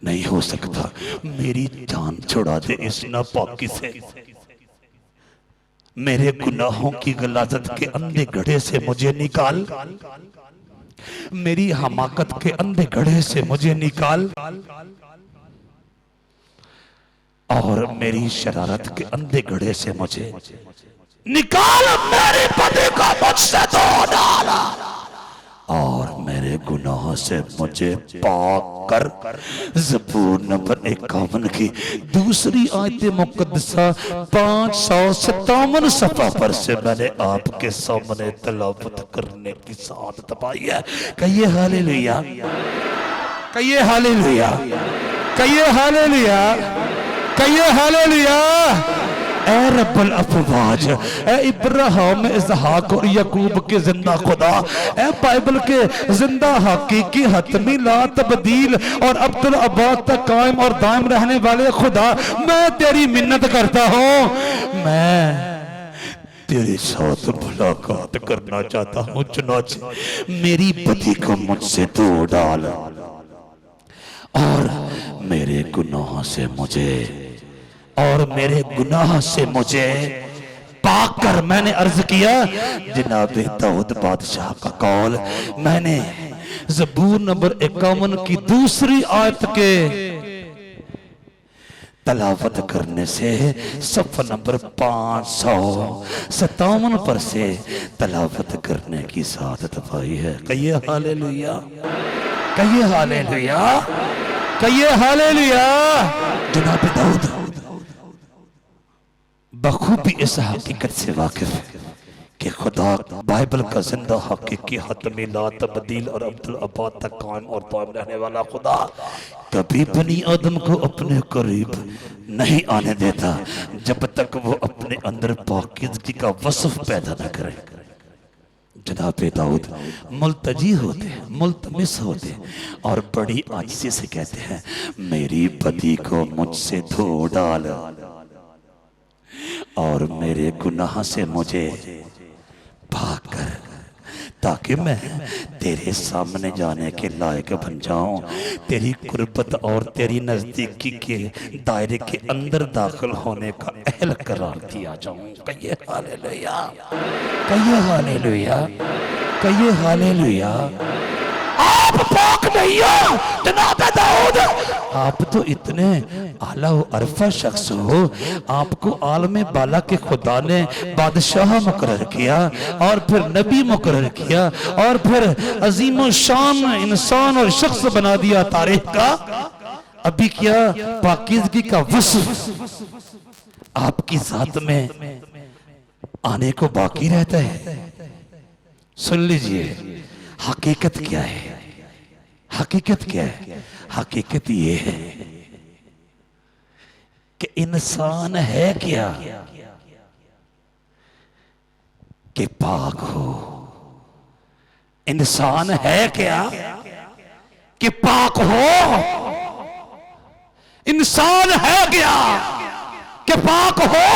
नहीं हो सकता। मेरी जान छुड़ा दे इस नापाकी से। मेरे गुनाहों की गलाजत के अंधे घड़े से मुझे निकाल, मेरी हमाकत के अंधे घड़े से मुझे निकाल और मेरी शरारत के अंधे घड़े से मुझे निकाल। मेरे पति का मुझसे धो डाला और मेरे गुनाह से मुझे पाक कर। ज़बूर नंबर 51 की दूसरी आयत मुकद्दसा 557 सफ़ा पर से मैंने आपके सामने तलावत करने की सादत पाई है। कहिए हालेलुया, कहिए हालेलुया, कहिए हालेलुया, कहिए हालेलुया। ए रब्बुल अफ़वाज, ए इब्राहिम, इसहाक और यकूब के जिंदा खुदा, ए बाइबल के जिंदा हकीकी हतमी ला तब्दील और अब्दुल अब्बाद तक कायम और दायम रहने वाले खुदा, मैं तेरी मिन्नत करता हूँ। मैं तेरे साथ मुलाकात करना चाहता हूँ। चुनाचे मेरी बदी को मुझसे धो डाल और मेरे गुनाह से मुझे, और मेरे गुनाह से मुझे पाक कर। मैंने अर्ज किया जनाब दाऊद बादशाह का कौल मैंने ज़बूर नंबर 51 की दूसरी आयत के तलावत करने से सफ़ा नंबर 557 पर से तलावत करने की सादत पाई है। कहिए हालेलुया, कहिए हालेलुया, कहिए हालेलुया। जनाब दाऊद बखूबी इस हकीकत से वाकिफ है कि खुदा बाइबल का जिंदा हकीकी हतमी ला तब्दील और अब्दुल अब्बाद तक कायम और दायम रहने वाला खुदा कभी बनी आदम को अपने करीब नहीं आने देता जब तक वो अपने अंदर पाकीज़गी का वस्फ पैदा न करे। जनाब दाऊद मुल्तजी होते, मुल्तमिस होते और बड़ी आजिज़ी से कहते हैं मेरी बदी को मुझसे धो डाल और मेरे गुनाह से मुझे पाक कर, ताकि मैं तेरे सामने जाने के लायक बन जाऊं, तेरी कुर्बत और तेरी नजदीकी के दायरे के अंदर दाखिल होने का अहल करार दिया जाऊं। कहिए हालेलुया, कहिए हालेलुया, कहिए हालेलुया। आप पाक नहीं हो जनाब दाऊद, आप तो इतने आला अरफा शख्स हो, आपको आलम बाला के खुदा ने बादशाह मुकर्रर किया और फिर नबी मुकर्रर किया और फिर अजीम शान इंसान और शख्स बना दिया तारीख का। अभी क्या पाकीज़गी का वस्फ आपकी जात में आने को बाकी रहता है। सुन लीजिए हकीकत क्या है, हकीकत क्या है। हकीकत ये है कि इंसान है क्या कि पाक हो। इंसान है क्या कि पाक हो। इंसान है क्या कि पाक हो।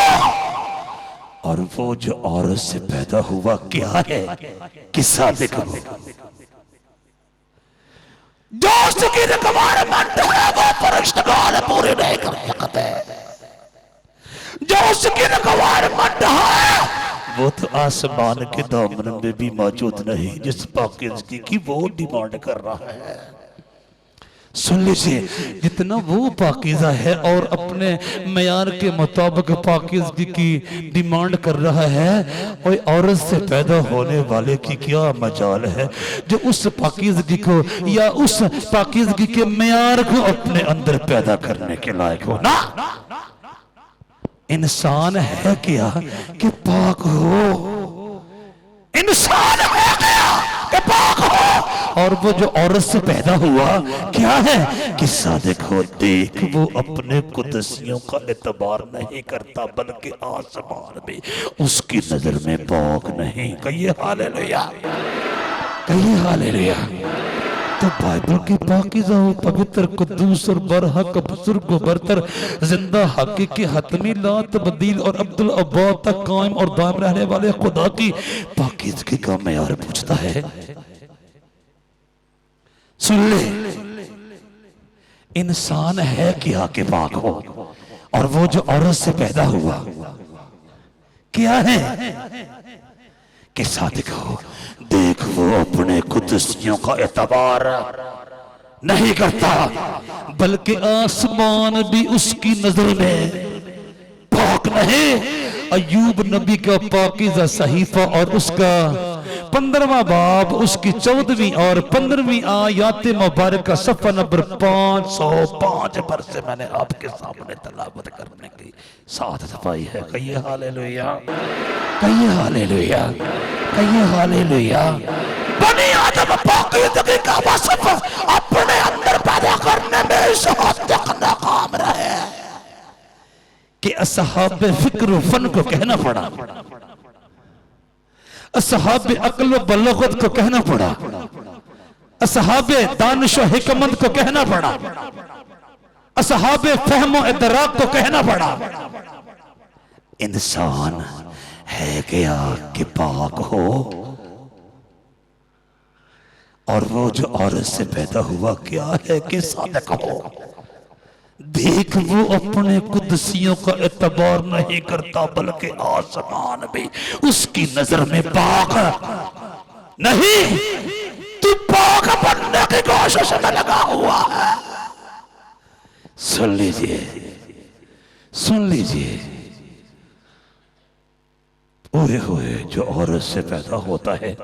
और वो जो औरत से पैदा हुआ क्या है किस्सा देखो। जो उसकी रिक्वायरमेंट है वो फरिश्तेगान पूरी नहीं कर सकते। जो उसकी रिक्वायरमेंट है वो तो आसमान के दामन में भी मौजूद नहीं जिस पाकीज़गी की वो डिमांड कर रहा है। सुन लीजिए जितना वो पाकीज़ा है और अपने मयार के मुताबिक पाकीज़गी की डिमांड कर रहा है, कोई औरत से पैदा होने वाले की क्या मजाल है जो उस पाकीज़गी को या उस पाकीज़गी के मयार को अपने अंदर पैदा करने के लायक हो ना। इंसान है क्या कि पाक हो। इंसान है क्या कि पाक हो। और वो जो औरत से पैदा हुआ क्या है कि सादिक हो, देख वो अपने कुदसियों का एतबार नहीं करता बल्कि आसमान भी उसकी नजर में पाक नहीं। कहिए हालेलुया, कहिए हालेलुया। तो बाइबल की पाकीज़ा हो, पवित्र, कुद्दूस और बरहक, बुजुर्ग बरतर, जिंदा, हकीकी, हतमी, ला तब्दील और अब्दुल अब्बाद तक कायम और दायम रहने वाले खुदा की पाकीज़गी का मेयार पूछता है। सुन ले, इंसान है क्या कि पाक हो, और वो जो औरत से पैदा हुआ क्या है कि सादिक हो, देख वो अपने कुदसियों का एतबार नहीं करता बल्कि आसमान भी उसकी नजर में पाक नहीं। अयूब नबी का पाकीज़ा सहीफा और उसका 15वां बाब, उसकी 14वीं और 15वीं आयत मुबारक, सफ़ा नंबर 505 पर से मैंने आपके सामने तलावत करने की साथ पाई है। कहिए हालेलुया, कहिए हालेलुया, कहिए हालेलुया। बनी आदम पाकीज़गी का वस्फ अपने अंदर पैदा करने में इस हद तक नाकाम रहे कि असहाब फिक्र फन को कहना पड़ा, असहाब अक्ल व बलगत को कहना पड़ा, असहाब दानिश व हिकमत को कहना पड़ा, असहाब फहम व इदराक को कहना पड़ा। इंसान है क्या कि पाक हो, और वो जो औरत से पैदा हुआ क्या है कि सादिक हो, देख वो अपने कुदसियों का एतबार नहीं करता बल्कि आसमान भी उसकी नजर में पाक नहीं। तू पाक बनने की कोशिश में लगा हुआ है। सुन लीजिए, सुन लीजिए, ओए होए, जो औरत से पैदा होता है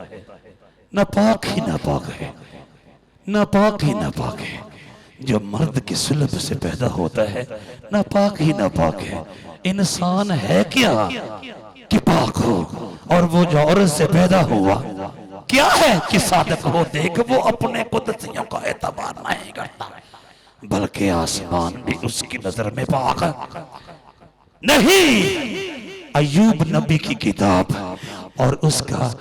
नापाक ही नापाक है, नापाक ही नापाक है। जो मर्द की सुलभ से पैदा होता है नापाक ही नापाक है। इंसान है क्या कि पाक हो, और वो जो औरत से पैदा हुआ क्या है कि सादिक हो, देख वो अपने कुदसियों का एतबार नहीं करता बल्कि आसमान भी उसकी नजर में पाक नहीं। अयूब नबी की किताब और उसका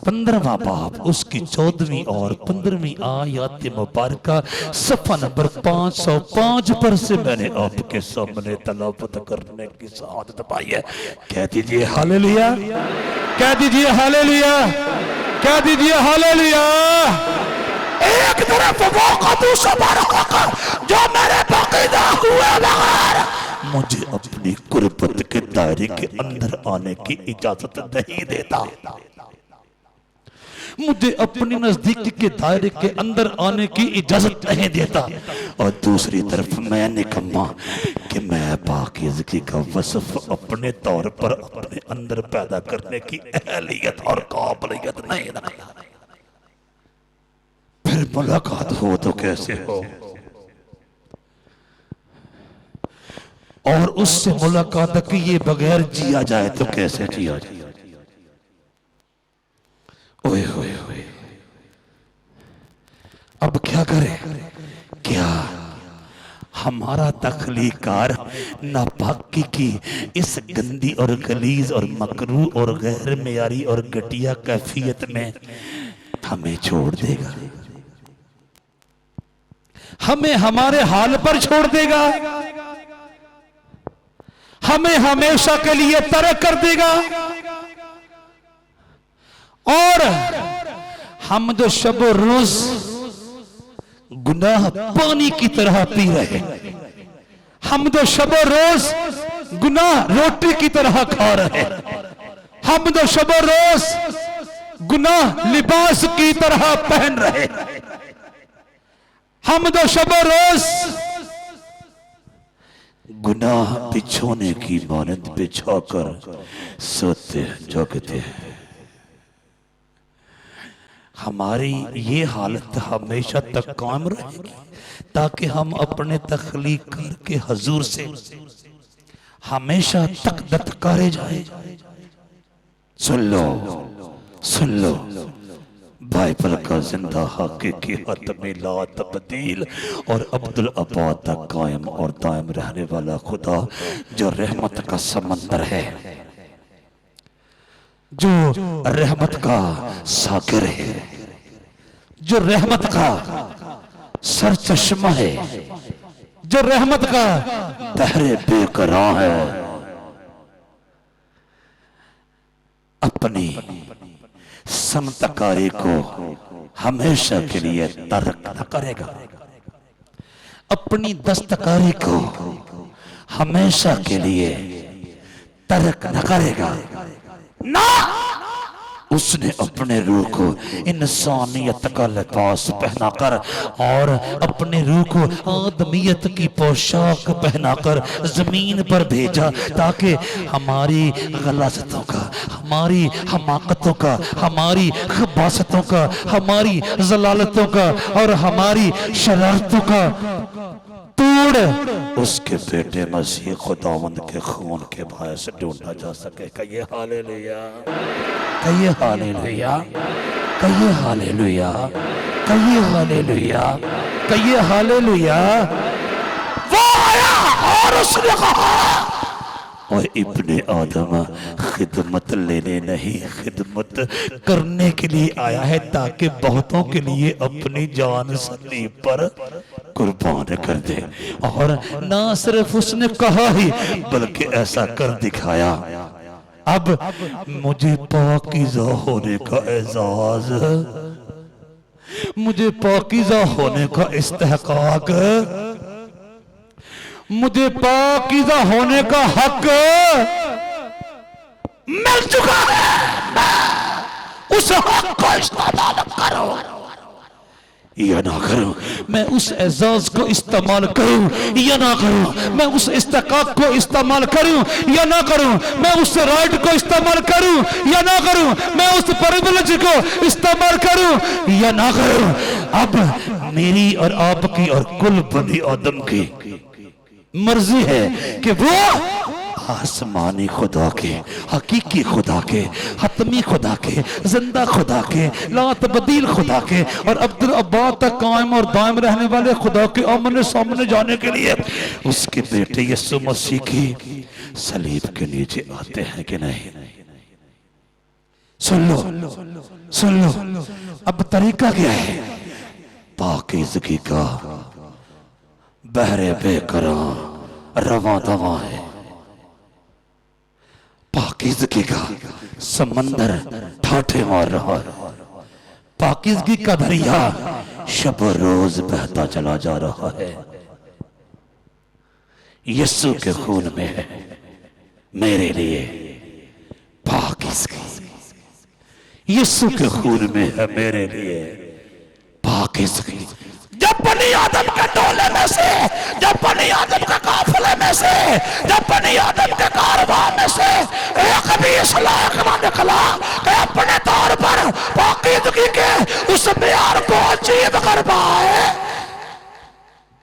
15वां बाब, उसकी 14वीं और 15वीं आयत मुबारक, सफ़ा नंबर 505 पर से मैंने आपके सामने तलावत करने की सआदत पाई है। कह दीजिए हालेलुया, कह दीजिए हालेलुया, कह दीजिए हालेलुया। एक तरफ वो कदूस जो मेरे पाकीज़ा हुए बगैर मुझे अपनी कुर्बत के दायरे के अंदर आने की इजाजत नहीं देता, मुझे अपनी नजदीकी के दायरे के अंदर आने की इजाजत नहीं देता, और दूसरी तरफ मैं निकम्मा कि मैं पाकीज़गी का वस्फ अपने तौर पर अपने अंदर पैदा करने की अहलियत और काबिलियत नहीं रखता। फिर मुलाकात हो तो कैसे हो, और उससे मुलाकात किए बगैर जिया जाए तो कैसे जिया जाए। ओए होए होए, अब क्या करें? क्या हमारा तख्लीकार नापाकी की इस गंदी और गलीज और मकरू और गैर मेयारी और घटिया कैफियत में हमें छोड़ देगा, हमें हमारे हाल पर छोड़ देगा, हमें हमेशा के लिए तरक कर देगा, और हम जो शब रोज गुनाह पानी की तरह पी रहे, हम जो शब रोज गुनाह रोटी की तरह खा रहे, हम जो शब रोज गुनाह लिबास की तरह पहन रहे, हम जो शब रोज गुनाह बिछोने की मानद बिछाकर सोते जगते हैं, हमारी ये हालत हमेशा तक कायम रहेगी ताकि हम अपने तख्लीक के हजूर से हमेशा तक दत्कारे जाए। सुन लो, सुन लो, बाइबल का जिंदा हकीकी हतमी ला तब्दील और अब्दुल अब्बाद तक कायम और दायम रहने वाला खुदा जो रहमत का समंदर है, जो रहमत का सागर है, जो रहमत का सरचश्मा है, जो रहमत का बहरे बेकरार है, अपनी संतकारी को हमेशा के लिए तर्क न करेगा, अपनी दस्तकारी को हमेशा के लिए तर्क न करेगा ना। उसने अपने रूह को इंसानियत का लिबास पहनाकर और अपने रूह को आदमियत की पोशाक पहनाकर जमीन पर भेजा ताकि हमारी गलाजतों का, हमारी हमाकतों का, हमारी खबासतों का, हमारी जलालतों का और हमारी शरारतों का तोड़ उसके बेटे मसीह खुदावंद के खून के भाई से ढूंढा जा सके। कहिए हालेलुया, कहिए हालेलुया, कहिए हालेलुया, कहिए हालेलुया, कहिए हालेलुया। वो आया और उसने कहा, और इब्ने आदम खिदमत लेने नहीं खिदमत करने के लिए आया है ताकि बहुतों के लिए अपनी जान सलीब पर कुर्बान कर दे। और ना सिर्फ उसने कहा ही बल्कि ऐसा कर दिखाया। अब मुझे पाकीज़ा होने का एजाज, मुझे पाकीज़ा होने का इस्तेहकाक, मुझे पाकीज़ा होने का हक मिल चुका है। मैं उस हक को इस्तेमाल करूं या ना करूं, मैं उस एजाज को इस्तेमाल करूं या ना करूं, मैं उस इस्तेकाक को इस्तेमाल करूं या ना करूं, मैं उस राइट को इस्तेमाल करूं या ना करूं, मैं उस प्रिविलेज को इस्तेमाल करूं या ना करूं। अब मेरी और आपकी और कुल बनी आदम की मर्जी है कि वो आसमानी खुदा के, हकीकी खुदा के, हतमी खुदा के, जिंदा खुदा के, ला तब्दील खुदा के और अब्दुल अब्बाद तक कायम और दायम रहने वाले खुदा के आमने सामने जाने के लिए उसके बेटे यीशु मसीह की सलीब के नीचे आते हैं कि नहीं। सुन लो, सुन लो। अब तरीका क्या है? पाकीज़गी का बहरे बेकरार रवा दवा है, पाकीज़गी का समंदर ठाठे मार रहा है, पाकीज़गी का दरिया शब रोज बहता चला जा रहा है। यीशु के खून में है मेरे लिए पाकीज़गी, यीशु के खून में है मेरे लिए पाकीज़गी। जब बनी आदम के टोले में से, जब बनी आदम के काफिले में से, जब बनी आदम के कारवां में से एक भी इस लायक ना निकला कि अपने तौर पर पाकीज़गी के उस मेयार को अचीव कर पाए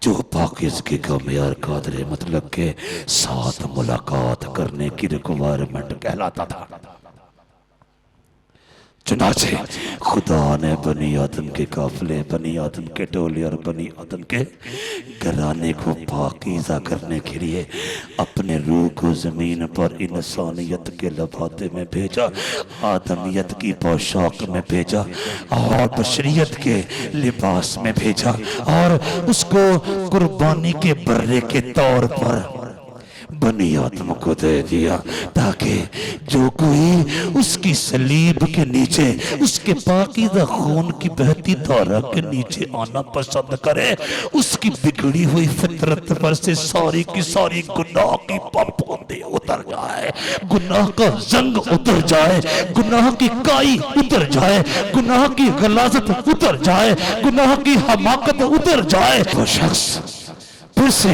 जो पाकीज़गी का मेयार कादरे मतलब के साथ मुलाकात करने की रिक्वायरमेंट कहलाता था। चुनाचे खुदा ने बनी आदम के काफिले, बनी आदम के टोले और बनी आदम के घराने को पाकीज़ा करने के लिए अपने रूह को जमीन पर इंसानियत के लबाते में भेजा, आदमियत की पोशाक में भेजा और बशरियत के लिबास में भेजा और उसको कुर्बानी के बर्रे के तौर पर बनी आदम को दे दिया ताकि जो कोई उसकी सलीब के नीचे, उसके पाकीज़ा खून की बहती धारा के नीचे आना पसंद करे, उसकी बिगड़ी हुई फितरत पर से सारी की सारी गुनाह की पाबंदी उतर जाए, गुनाह का जंग उतर जाए, गुनाह की काई उतर जाए, गुनाह की गलाजत उतर जाए, गुनाह की हमाकत उतर जाए। वो शख्स फिर से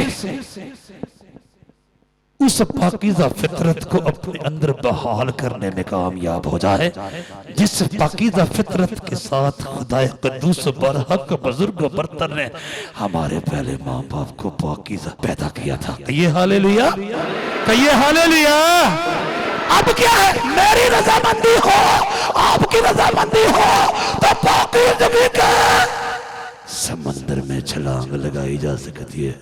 उस पाकीज़ा फितरत को अपने अंदर बहाल करने में कामयाब हो जाए जिस पाकीज़ा फितरत के साथ खुदाए कद्दूस बरहक बुजुर्ग बरतर ने हमारे पहले माँ बाप को पाकीज़ा पैदा किया था। ये हालेलुया, कहिए हालेलुया। अब क्या है? मेरी रजामंदी हो, आपकी रजामंदी हो तो जंग लगाई जा सकती है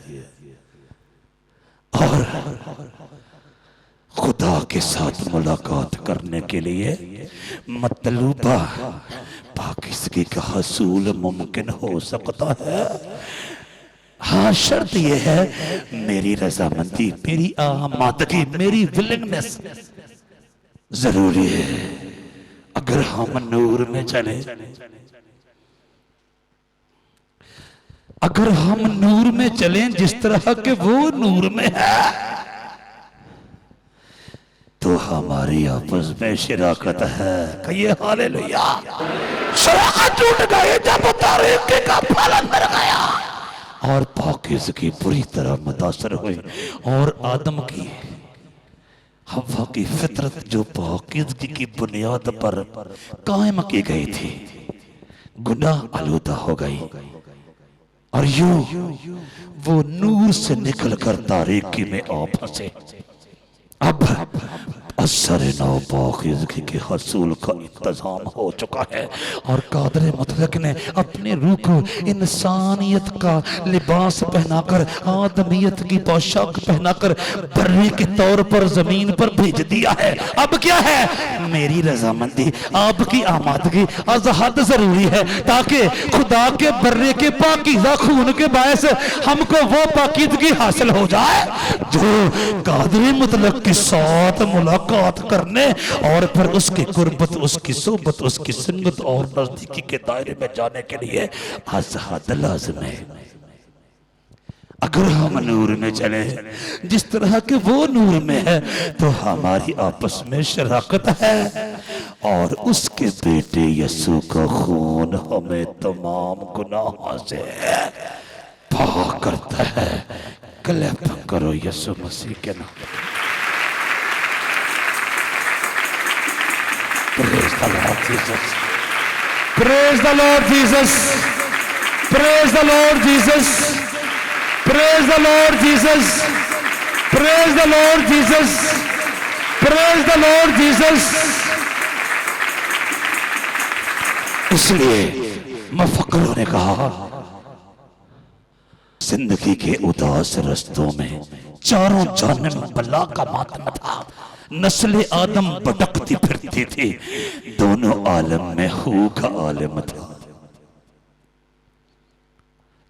और खुदा के साथ मुलाकात करने के लिए मतलूबा पाकिज़गी का हसूल मुमकिन हो सकता है। हाँ, शर्त यह है मेरी रजामंदी, मेरी आमादगी, मेरी विलिंगनेस जरूरी है। अगर हम नूर में चले, अगर हम नूर में चलें जिस तरह के वो नूर में है, तो हमारी आपस में शराकत है। कहिए हालेलुया। शराकत टूट गई जब तारीकी का फलन मिल गया और पाकिज़गी पूरी तरह मुतासर हुई और आदम की हव्वा की फितरत जो पाकिज़गी की बुनियाद पर कायम की गई थी, गुनाह आलूदा हो गई और यूं वो नूर से निकलकर तारीकी में आ फंसे। अब असर नौ पाकिज़गी के हसूल का इंतजाम हो चुका है और कादर मुतलक ने अपने रूह को इंसानियत का लिबास पहनाकर, आदमियत की पोशाक पहनाकर बर्रे के तौर पर जमीन पर भेज दिया है। अब क्या है? मेरी रजामंदी, आपकी आमादगी अज़हद जरूरी है ताकि खुदा के बर्रे के पाकीज़ा खून के बायस हमको वो पाकीज़गी हासिल हो जाए जो कादर मुतलक के साथ मुलाकात करने और फिर उसकी कुर्बत, उसकी सोबत, उसकी सुन्नत और नजदीकी के दायरे में जाने के लिए अज़हद लाज़िम है। अगर हम नूर में चले जिस तरह के वो नूर में है, तो हमारी आपस में शराकत है और उसके बेटे यसू का खून हमें तमाम गुनाहों से पाक करता है। क्लैप करो यसू मसीह के नाम। Praise the Lord Jesus. Praise the Lord Jesus. Praise the Lord Jesus. Praise the Lord Jesus. Praise the Lord Jesus. Praise the Lord Jesus. इसलिए मुफक्किरों ने कहा, जिंदगी के उदास रस्तों में चारों जानिब बला का मातम था। नस्ल आदम भटकती फिरती थी, दोनों आलम में हू का आलम था।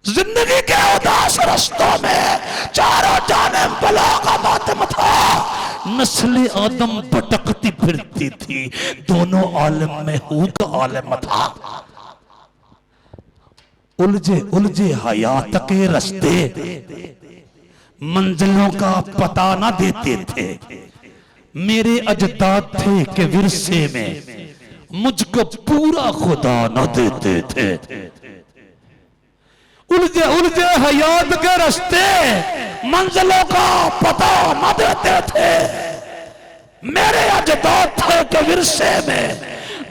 जिंदगी के उदास रस्तों में चारों जानिब बला का मातम था। नस्ल आदम भटकती फिरती थी, दोनों आलम में हू का आलम था। उलझे उलझे हयात के रास्ते मंजिलों का पता ना देते थे। मेरे अजदाद थे कि विरसे में मुझको पूरा खुदा न देते थे। उलझे उलझे हयात के रास्ते मंजिलों का पता न देते थे। मेरे अजदाद थे कि विरसे में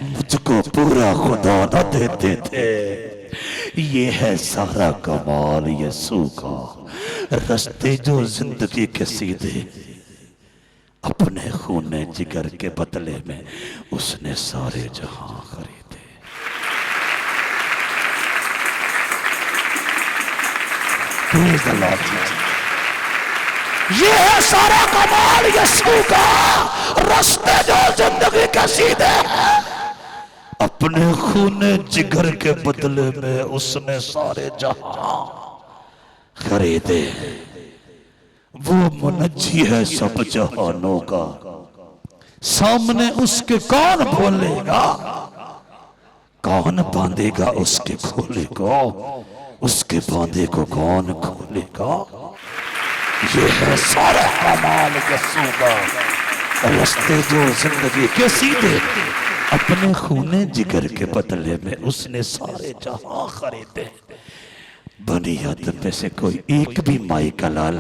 मुझको पूरा खुदा न देते थे। ये है सारा कमाल यसू का। रास्ते जो जिंदगी के सीधे अपने खूने जिगर के बदले में उसने सारे जहां खरीदे। Praise the Lord Jesus. ये है सारा कमाल यसू का। रास्ते जो जिंदगी के सीधे हैं, अपने खूने जिगर के बदले में उसने सारे जहां खरीदे। वो मुनज्जी है सब जहानों का, सामने उसके कौन बोलेगा, कौन बांधेगा उसके खोले को, उसके बांधे को कौन खोलेगा। ये है सारा कमाल यसू का। रास्ते जो जिंदगी के सीधे, अपने खूने जिगर के बदले में उसने सारे जहां खरीदे। बनी आदम में से कोई एक भी माई का लाल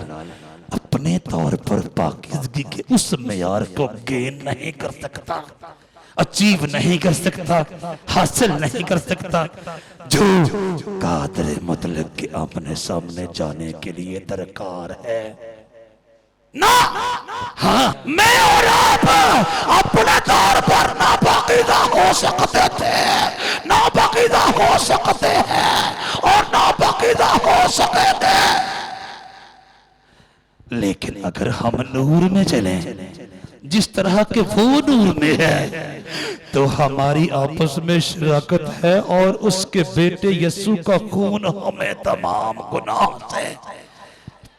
अपने तौर पर पाकिज़गी के उस मेयार को गेन नहीं कर सकता, अचीव नहीं कर सकता, हासिल नहीं कर सकता जो कादर मुतलक के अपने सामने जाने के लिए दरकार है ना। हाँ, मैं और आप अपने तौर पर नापाकीज़ा हो सकते थे, नापाकीज़ा हो सकते हैं और नापाकीज़ा हो सकेंगे। लेकिन अगर हम नूर में चलें जिस तरह के वो नूर में है, तो हमारी आपस में शराकत है और उसके बेटे यीशु का खून हमें तमाम गुनाह से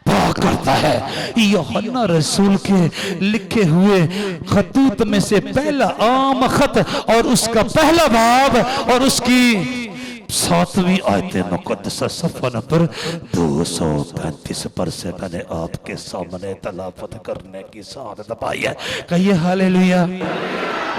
पाक करता है। यूहन्ना रसूल के लिखे हुए खतूत में से पहला आम खत और उसका पहला बाब और उसकी 7वीं आयत मुकद्दसा सफ़ा नंबर 235 पर से मैंने आपके सामने तलावत करने की साथ पाई है। कहिए हालेलुया।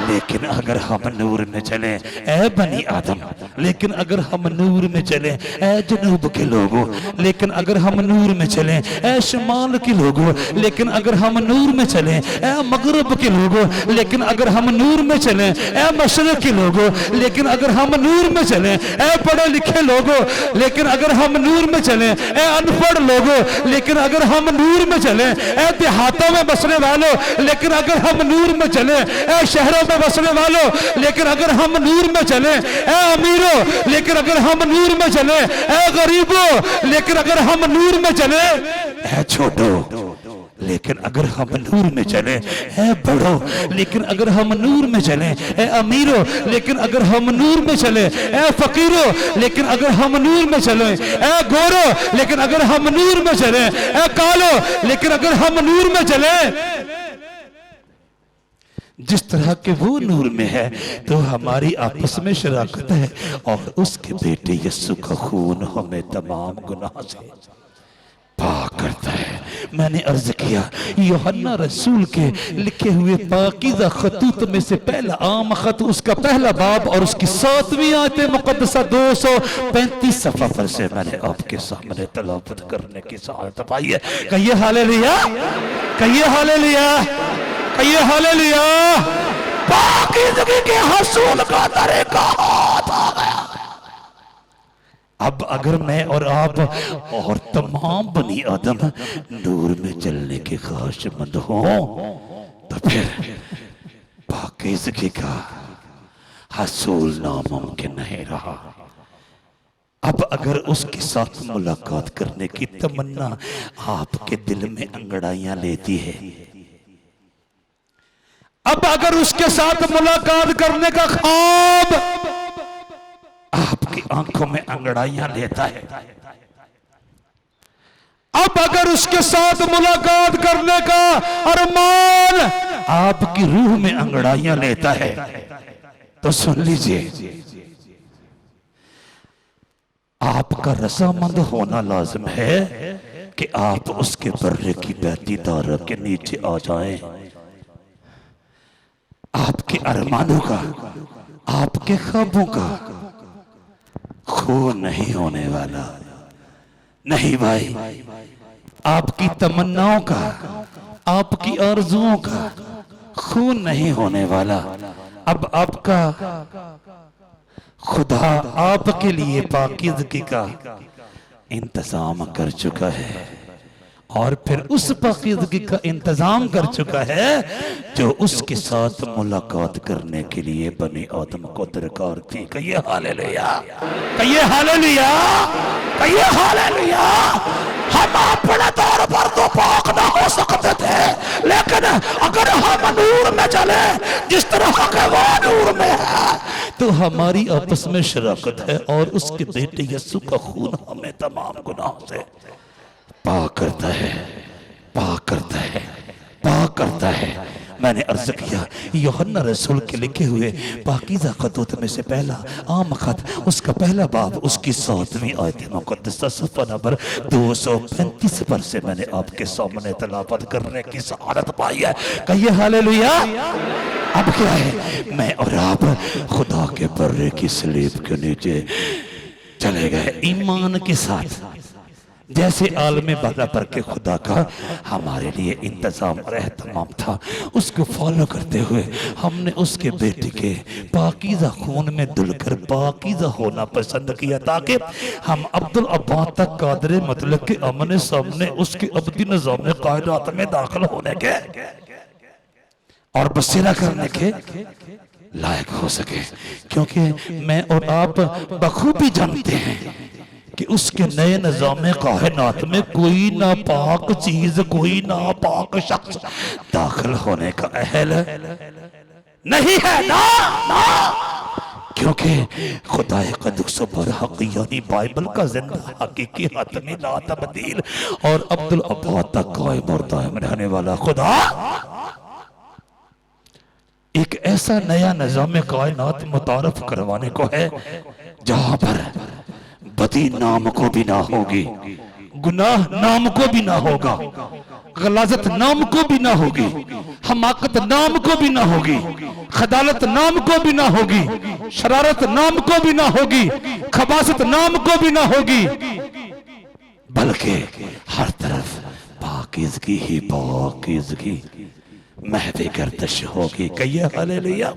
लेकिन अगर हम नूर में चले ए बनी आदम, लेकिन अगर हम नूर में चले ए जनूब के लोगों, लेकिन अगर हम नूर में चले ए शुमाल के लोगों, लेकिन अगर हम नूर में चले ए मगरब के लोगों, लेकिन अगर हम नूर में चले ए मशरक के लोगों, लेकिन अगर हम नूर में चले ए पढ़े लिखे लोगों, लेकिन अगर हम नूर में चले ए अनपढ़ लोगों, लेकिन अगर हम नूर में चले ए देहातों में बसने वालों, लेकिन अगर हम नूर में चले ए शहरों में बसने वालों, लेकिन अगर हम नूर में चले ए अमीरों, लेकिन अगर हम नूर में चले ए गरीबों, लेकिन अगर हम नूर में चले ए छोटो, लेकिन अगर हम नूर में चले ए बड़ो, लेकिन अगर हम नूर में चले ए अमीरों, लेकिन अगर हम नूर में चले ए फकीरों, लेकिन अगर हम नूर में चले ए गोरो, लेकिन अगर हम नूर में चले ए कालो, लेकिन अगर हम नूर में चले जिस तरह के वो नूर में है, तो हमारी आपस में शराकत है और उसके बेटे यीशु का खून हमें तमाम गुनाह से पाक करता है। मैंने अर्ज किया यूहन्ना रसूल के लिखे हुए पाकीज़ा खतूत में से पहला आम खत उसका पहला बाब और उसकी 7वीं आयत मुकद्दसा 235 सफ़ा पर से मैंने आपके सामने तलावत करने की सआदत पाई है। कहिए हालेलुया, कहिए हालेलुया, कहिए हालेलुया। पाकीज़गी के हसूल का तरीका हाथ आ गया। अब अगर मैं और आप और तमाम बनी आदम नूर में चलने के ख्वाहिशमंद हों, तो फिर पाकीज़गी का हसूल नामुमकिन नहीं रहा। अब अगर उसके साथ मुलाकात करने की तमन्ना आपके दिल में अंगड़ाइयां लेती है, अब अगर उसके साथ मुलाकात करने का ख्वाब आपकी आंखों में अंगड़ाइयां लेता है, अब अगर उसके साथ मुलाकात करने का अरमान आपकी रूह में अंगड़ाइयां लेता है, तो सुन लीजिए आपका रजामंद होना लाजिम है कि आप उसके बर्रे की बहती धारा के नीचे आ जाएं। आपके अरमानों का, आपके ख्वाबों का खून नहीं होने वाला, नहीं भाई, आपकी तमन्नाओं का, आपकी आरज़ुओं का खून नहीं होने वाला। अब आपका खुदा आपके लिए पाकीज़गी का इंतजाम कर चुका है और फिर उस पाकीज़गी का इंतजाम कर चुका है जो उसके साथ मुलाकात करने के लिए बनी आदम को दरकार थी। कहिए हालेलुया, कहिए हालेलुया, कहिए हालेलुया। हम अपने तौर पर तो पाक ना हो सकते थे, लेकिन अगर हम नूर में चले जिस तरह के वो नूर में है, तो हमारी आपस में शराकत है और उसके बेटे यीशु का खून हमें तमाम गुनाहों से पाक करता है, पाक करता है, पाक करता है। मैंने अर्ज किया यूहन्ना रसूल के लिखे हुए पाकीज़ा खतूत में से पहला आम खत उसका पहला बाब उसकी 7वीं आयत मुकद्दसा सफ़ा नंबर 235 पर से मैंने आपके सामने तलावत करने की सआदत पाई है। कहिए हालेलुया। अब क्या है, मैं और आप खुदा के बर्रे की सलीब के नीचे चले गए ईमान के साथ, जैसे आलमे बाला पर के खुदा का हमारे लिए इंतजाम और एहतमाम था। उसको फॉलो करते हुए हमने उसके बेटे के पाकीज़ा खून में धुलकर पाकीज़ा होना पसंद किया, ताकि हम अब्दुल अब्बास तक कादरे मतलब के आमने सामने उसके अब्दी निज़ाम कायनात में दाखिल होने के और बसेरा करने के लायक हो सके। क्योंकि मैं और आप बखूबी जानते हैं कि कि उसके नए निज़ाम कायनात में कोई नापाक चीज, कोई नापाक शख्स दाखिल होने का अहल नहीं है। ना ना, क्योंकि खुदाए क़ुद्दूस बरहक़ यानी बाइबल का जिंदा हकीकी हतमी ला तब्दील और अब्दुल अब्बाद तक कायम और दायम रहने वाला खुदा एक ऐसा नया निज़ाम कायनात मुतारफ करवाने को है जहां पर बदी नाम को भी ना होगी, गुनाह नाम को भी ना होगा, गलाजत नाम को भी ना होगी, हमाकत नाम को भी ना होगी, खदालत नाम को भी ना होगी, शरारत नाम को भी ना होगी, खबासत नाम को भी ना होगी, बल्कि हर तरफ पाकीज़गी ही पाकीज़गी, महवे गर्दिश होगी, कहिए हालेलुया,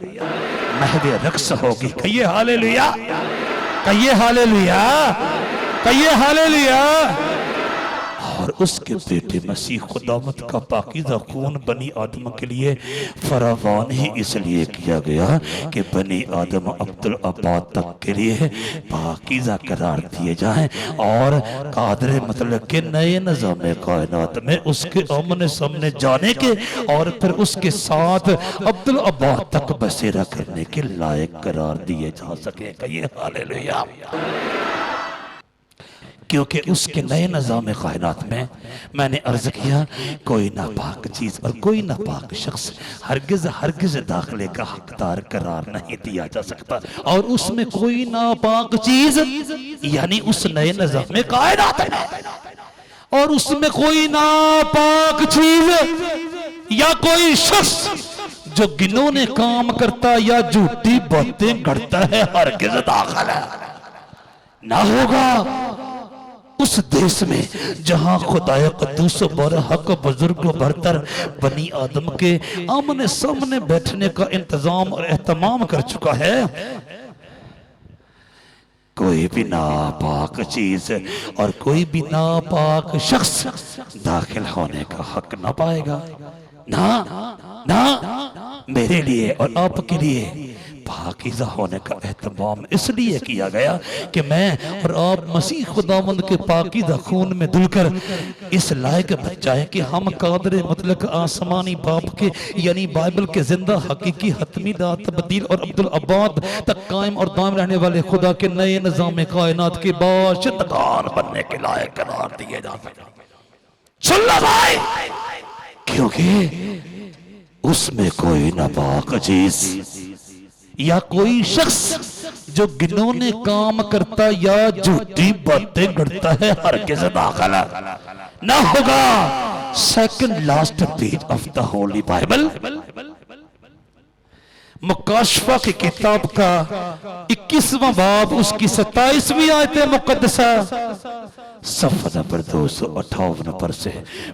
महवे रक्स होगी, कहिए हालेलुया, कहिए हालेलुया, कहिए हालेलुया। और उसके बेटे मसीह खुदावंद का पाकीज़ा खून बनी आदम के लिए फरावान ही इसलिए किया गया कि बनी आदम अब्दुल अब्बाद तक के लिए पाकीज़ा करार दिए जाएं और कादरे मतलब के नए निज़ाम कायनात में उसके आमने सामने जाने के और फिर उसके साथ अब्दुल अब्बाद तक बसेरा करने के लायक करार दिए जा सके, कहिए हालेलुया। क्योंकि उसके नए निज़ाम कायनात में मैंने अर्ज किया कोई नापाक चीज़ और कोई नापाक शख्स हरगिज़ हरगिज़ दाखिले का हकदार करार नहीं दिया जा सकता। और उसमें कोई नापाक चीज़ यानी उस नए निज़ाम कायनात में और उसमें कोई नापाक चीज़ या कोई शख्स जो गिनोने काम करता या झूठी बातें करता है हरगिज़ दाखिल ना होगा उस देश में जहां खुदाए क़ुद्दूस बरहक़ बुजुर्ग बरतर बनी आदम के आमने सामने बैठने का इंतजाम और एहतमाम कर चुका है। कोई भी नापाक चीज और कोई भी नापाक शख्स दाखिल होने का हक ना पाएगा। ना ना, मेरे लिए और आपके लिए पाकीज़ा होने का एहतमाम इसलिए किया गया कि मैं और आप मसीह खुदावंद के पाकीज़ा खून में धुलकर इस लायक बच जाए कि हम कादरे मतलब आसमानी बाप के यानी बाइबल के जिंदा हकीकी हतमी ला तब्दील और अब्दुल अब्बाद तक कायम और दायम रहने वाले खुदा के नए निज़ाम कायनात के बाशिंदगान बनने के लायक करार दिए जा सके। सुन लो भाई, क्योंकि उसमें कोई नापाक चीज या कोई शख्स जो गिनोने काम करता या झूठी बातें करता है हरगिज़ दाखिल ना होगा। Second last page of the holy Bible मुकाशफा की किताब का 21वां बाब उसकी 27वीं आयत मुकद्दसा सफ़ा नंबर 258 पर से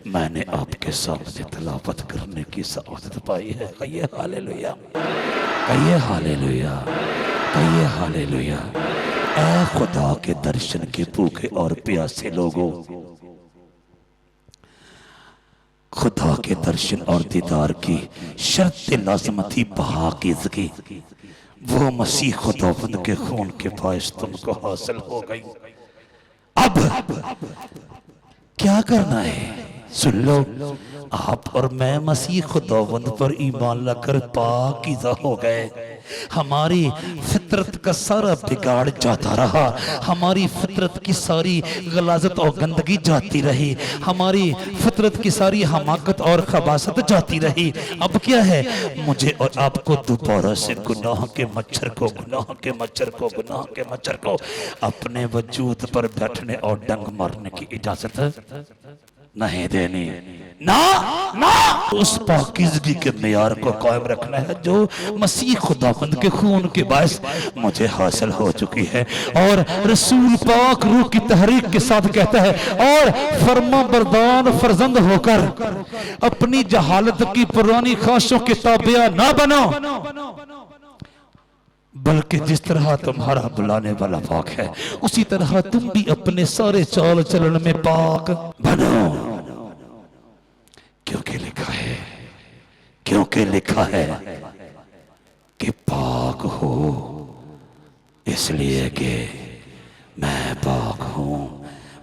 मैंने आपके सामने तलावत करने की सआदत पाई है। कहिए हालेलुया, कहिए हालेलुया, कहिए हालेलुया। ऐ खुदा के दर्शन के भूखे और प्यासे लोगों, खुदा के दर्शन और दीदार की शर्त लाज़िम थी पाकीज़गी, वो मसीह खुदावंद के खून के बायस तुमको हासिल हो गई। अब क्या करना है? सुन लो, आप और मैं मसीह खुदावंद पर ईमान लाकर पाकीज़ा हो गए। हमारी फितरत का सारा बिगाड़ जाता रहा, हमारी फितरत की सारी गलाजत और गंदगी जाती रही, हमारी फितरत की सारी हमाकत और खबासत जाती रही। अब क्या है? मुझे और आपको दोबारा से गुनाह के मच्छर को गुनाह के मच्छर को गुनाह के मच्छर को अपने वजूद पर बैठने और डंग मारने की इजाजत नहीं देनी। ना ना, उस पाकीज़गी के मेयार को कायम रखना है जो मसीह खुदावंद के खून के बायस मुझे हासिल हो चुकी है। और रसूल पाक रूह की तहरीक के साथ कहता है, और फर्मा बरदान फर्जंद होकर अपनी जहालत की पुरानी ख्वाहिशों के ताबिया ना बनो, बल्कि जिस तरह तुम्हारा बुलाने वाला पाक है उसी तरह तुम भी अपने सारे चाल चलन में पाक बनो। क्योंकि लिखा है, क्योंकि लिखा है कि पाक हो इसलिए कि मैं पाक हूं।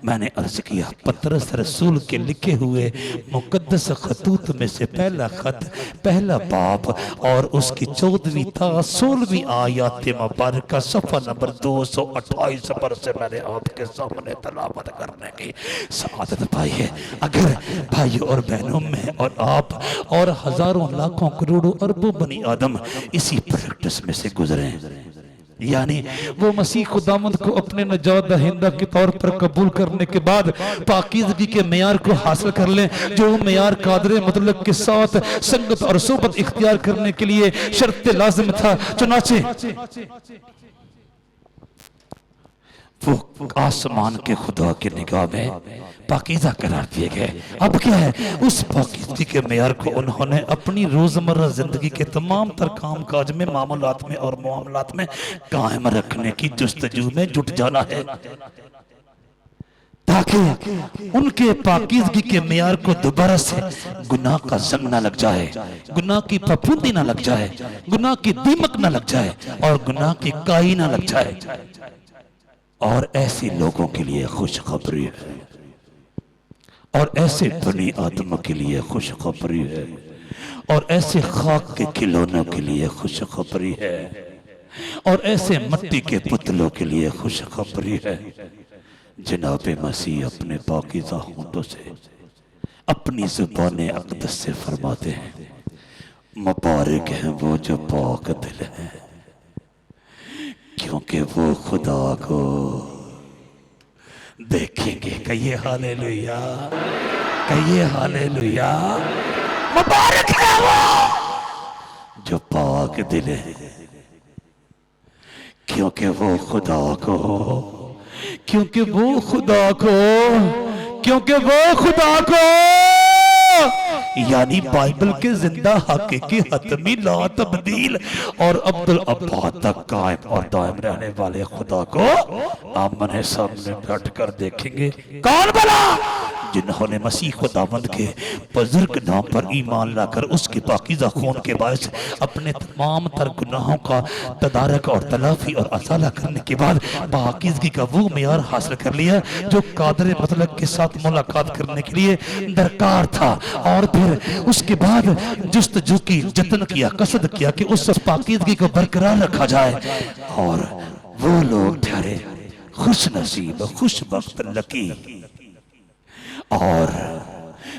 मैंने अर्ज किया पतरस रसूल के लिखे हुए मुकद्दस खतूत में से पहला खत, पहला बाब और उसकी 14वीं था 16वीं आयत मुबारक सफ़ा नंबर 228 पर से मैंने आपके सामने तलावत करने की सआदत पाई है। अगर भाइयों और बहनों में और आप और हजारों लाखों करोड़ों अरबों बनी आदम इसी प्रैक्टिस में से गुजरे, यानी वो मसीह खुदावंद को अपने नजात दहिंदा के तौर पर कबूल करने के बाद पाकीज़गी के मेयार को हासिल कर लें, जो मेयार कादरे मतलब के साथ संगत और सोबत इख्तियार करने के लिए शर्त लाजिम था। चुनाचे वो आसमान के खुदा की निगाह में पाकीज़ा करार दिए गए। अब क्या है, उस पाकीज़गी के मेयार को उन्होंने अपनी रोजमर्रा जिंदगी के तमाम तर काम काज में, मामलात में और मामलात में कायम रखने की जुस्तजू में जुट जाना है, ताकि उनके पाकीज़गी के मेयार को दोबारा से गुनाह का जंग ना लग जाए, गुनाह की फफूंदी ना लग जाए, गुनाह की दीमक ना लग जाए और गुनाह की काई ना लग जाए। और ऐसे लोगों के लिए खुशखबरी है, और ऐसे बनी आदमों के लिए खुशखबरी है, और ऐसे खाक के खिलौनों के लिए खुशखबरी है, और ऐसे मिट्टी के पुतलों के लिए खुशखबरी है। जनाब मसीह अपने पाकीज़ा होंठों से, अपनी ज़ुबान अक़दस से फरमाते हैं, मुबारक हैं वो जो पाक दिल हैं, क्योंकि वो खुदा को देखेंगे। कहिए हालेलुया, कहिए हालेलुया। मुबारक है वो जो पाक दिल है, क्योंकि वो खुदा को, क्योंकि वो खुदा को, क्योंकि वो खुदा को, यानी बाइबल के जिंदा हकीकी हतमी ला तब्दील और अब्दुल अब्बाद तक कायम और दायम रहने वाले खुदा को आमने सामने बैठ कर देखेंगे। कौन भला? जिन्होंने मसीह खुदावंद के बुजुर्ग नाम पर ईमान लाकर उसके पाकीज़ा खून के बायस अपने तमाम तर गुनाहों का तदारक और तलाफी और असाला करने के बाद पाकीज़गी का वो मेयार हासिल कर लिया जो कादर मतलब के साथ मुलाकात करने के लिए दरकार था। और फिर उसके बाद जुस्तजू की, जतन किया, कसद किया कि उस पाकीज़गी को बरकरार रखा जाए। और वो लोग ठहरे खुश नसीब, खुशबख्त, लकी और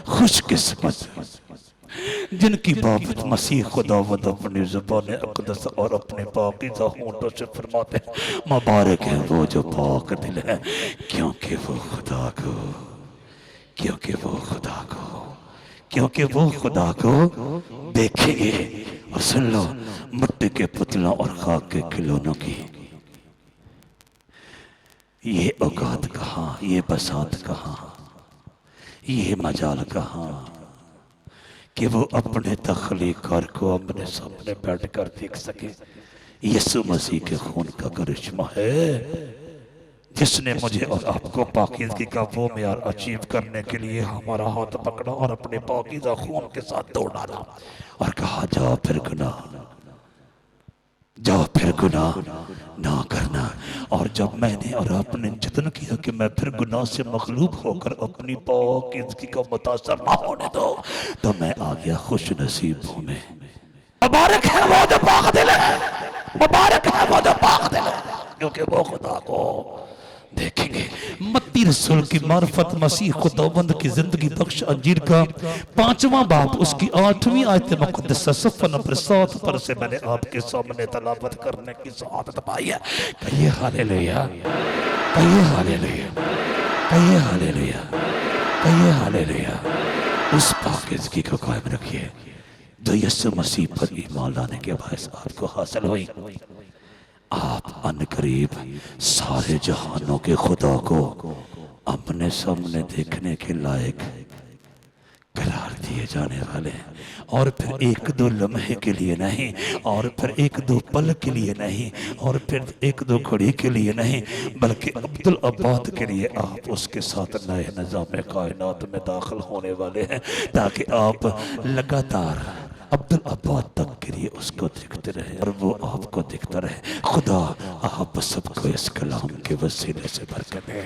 खुशकिस्मत जिनकी बाबत मसीह खुदावंद अपनी ज़ुबान अक़दस और अपने पाकीज़ा होंठों से फरमाते हैं, मुबारक है वो जो पाक दिल है, क्योंकि वो खुदा को, क्योंकि वो खुदा को, क्योंकि वो खुदा को देखेंगे। और सुन लो, मिट्टी के पुतलों और खाक के खिलौनों की ये औकात कहाँ, ये बसात कहाँ, ये मजाल कहाँ कि वो अपने तख्लीकार को अपने सामने बैठ कर देख सके। यीशु मसीह के खून का करिश्मा है जिसने मुझे और आपको पाकीज़गी का वो मेयार अचीव करने के लिए हमारा हाथ पकड़ा और अपने पाकीज़ा खून के साथ दौड़ डाला और कहा, जाओ फिर गुनाह, जाओ फिर गुनाह ना करना। और जब मैंने और आपने जतन किया कि मैं फिर गुनाह से मगलूब होकर अपनी पाकीज़गी का मुतासर ना होने दो, तो मैं आ गया खुश नसीबों में। मुबारक है वो जो पाक दिल है, मुबारक है वो जो पाक दिल है, क्योंकि वो खुदा को देखेंगे। मत्ती रसूल की मार्फत मसीह खुदावंद की जिंदगी बख्श अंजीर का 5वां बाब उसकी 8वीं आयत मुक़द्दस सफ़ा नंबर 7 पर से मैंने आपके सामने तलावत करने की सआदत पाई है। कहिए हालेलुया, कहिए हालेलुया, कहिए हालेलुया, कहिए हालेलुया। उस पाकीज़गी को कायम रखिए जो यीशु मसीह पर ईमान लाने के बायस आपको हासिल हुई। आप अनकरीब सारे जहानों के खुदा को अपने सामने देखने के लायक करार दिए जाने वाले हैं। और फिर एक दो लम्हे के लिए नहीं, और फिर एक दो पल के लिए नहीं, और फिर एक दो घड़ी के लिए नहीं, बल्कि अब्दुल अब्बाद के लिए आप उसके साथ नए निज़ाम कायनात में दाखिल होने वाले हैं, ताकि आप लगातार अब्दुल अब्बाद तक के लिए उसको देखते रहे और वो आपको देखता रहे। खुदा आप सबको इस कलाम के वसीले से बरकत दे।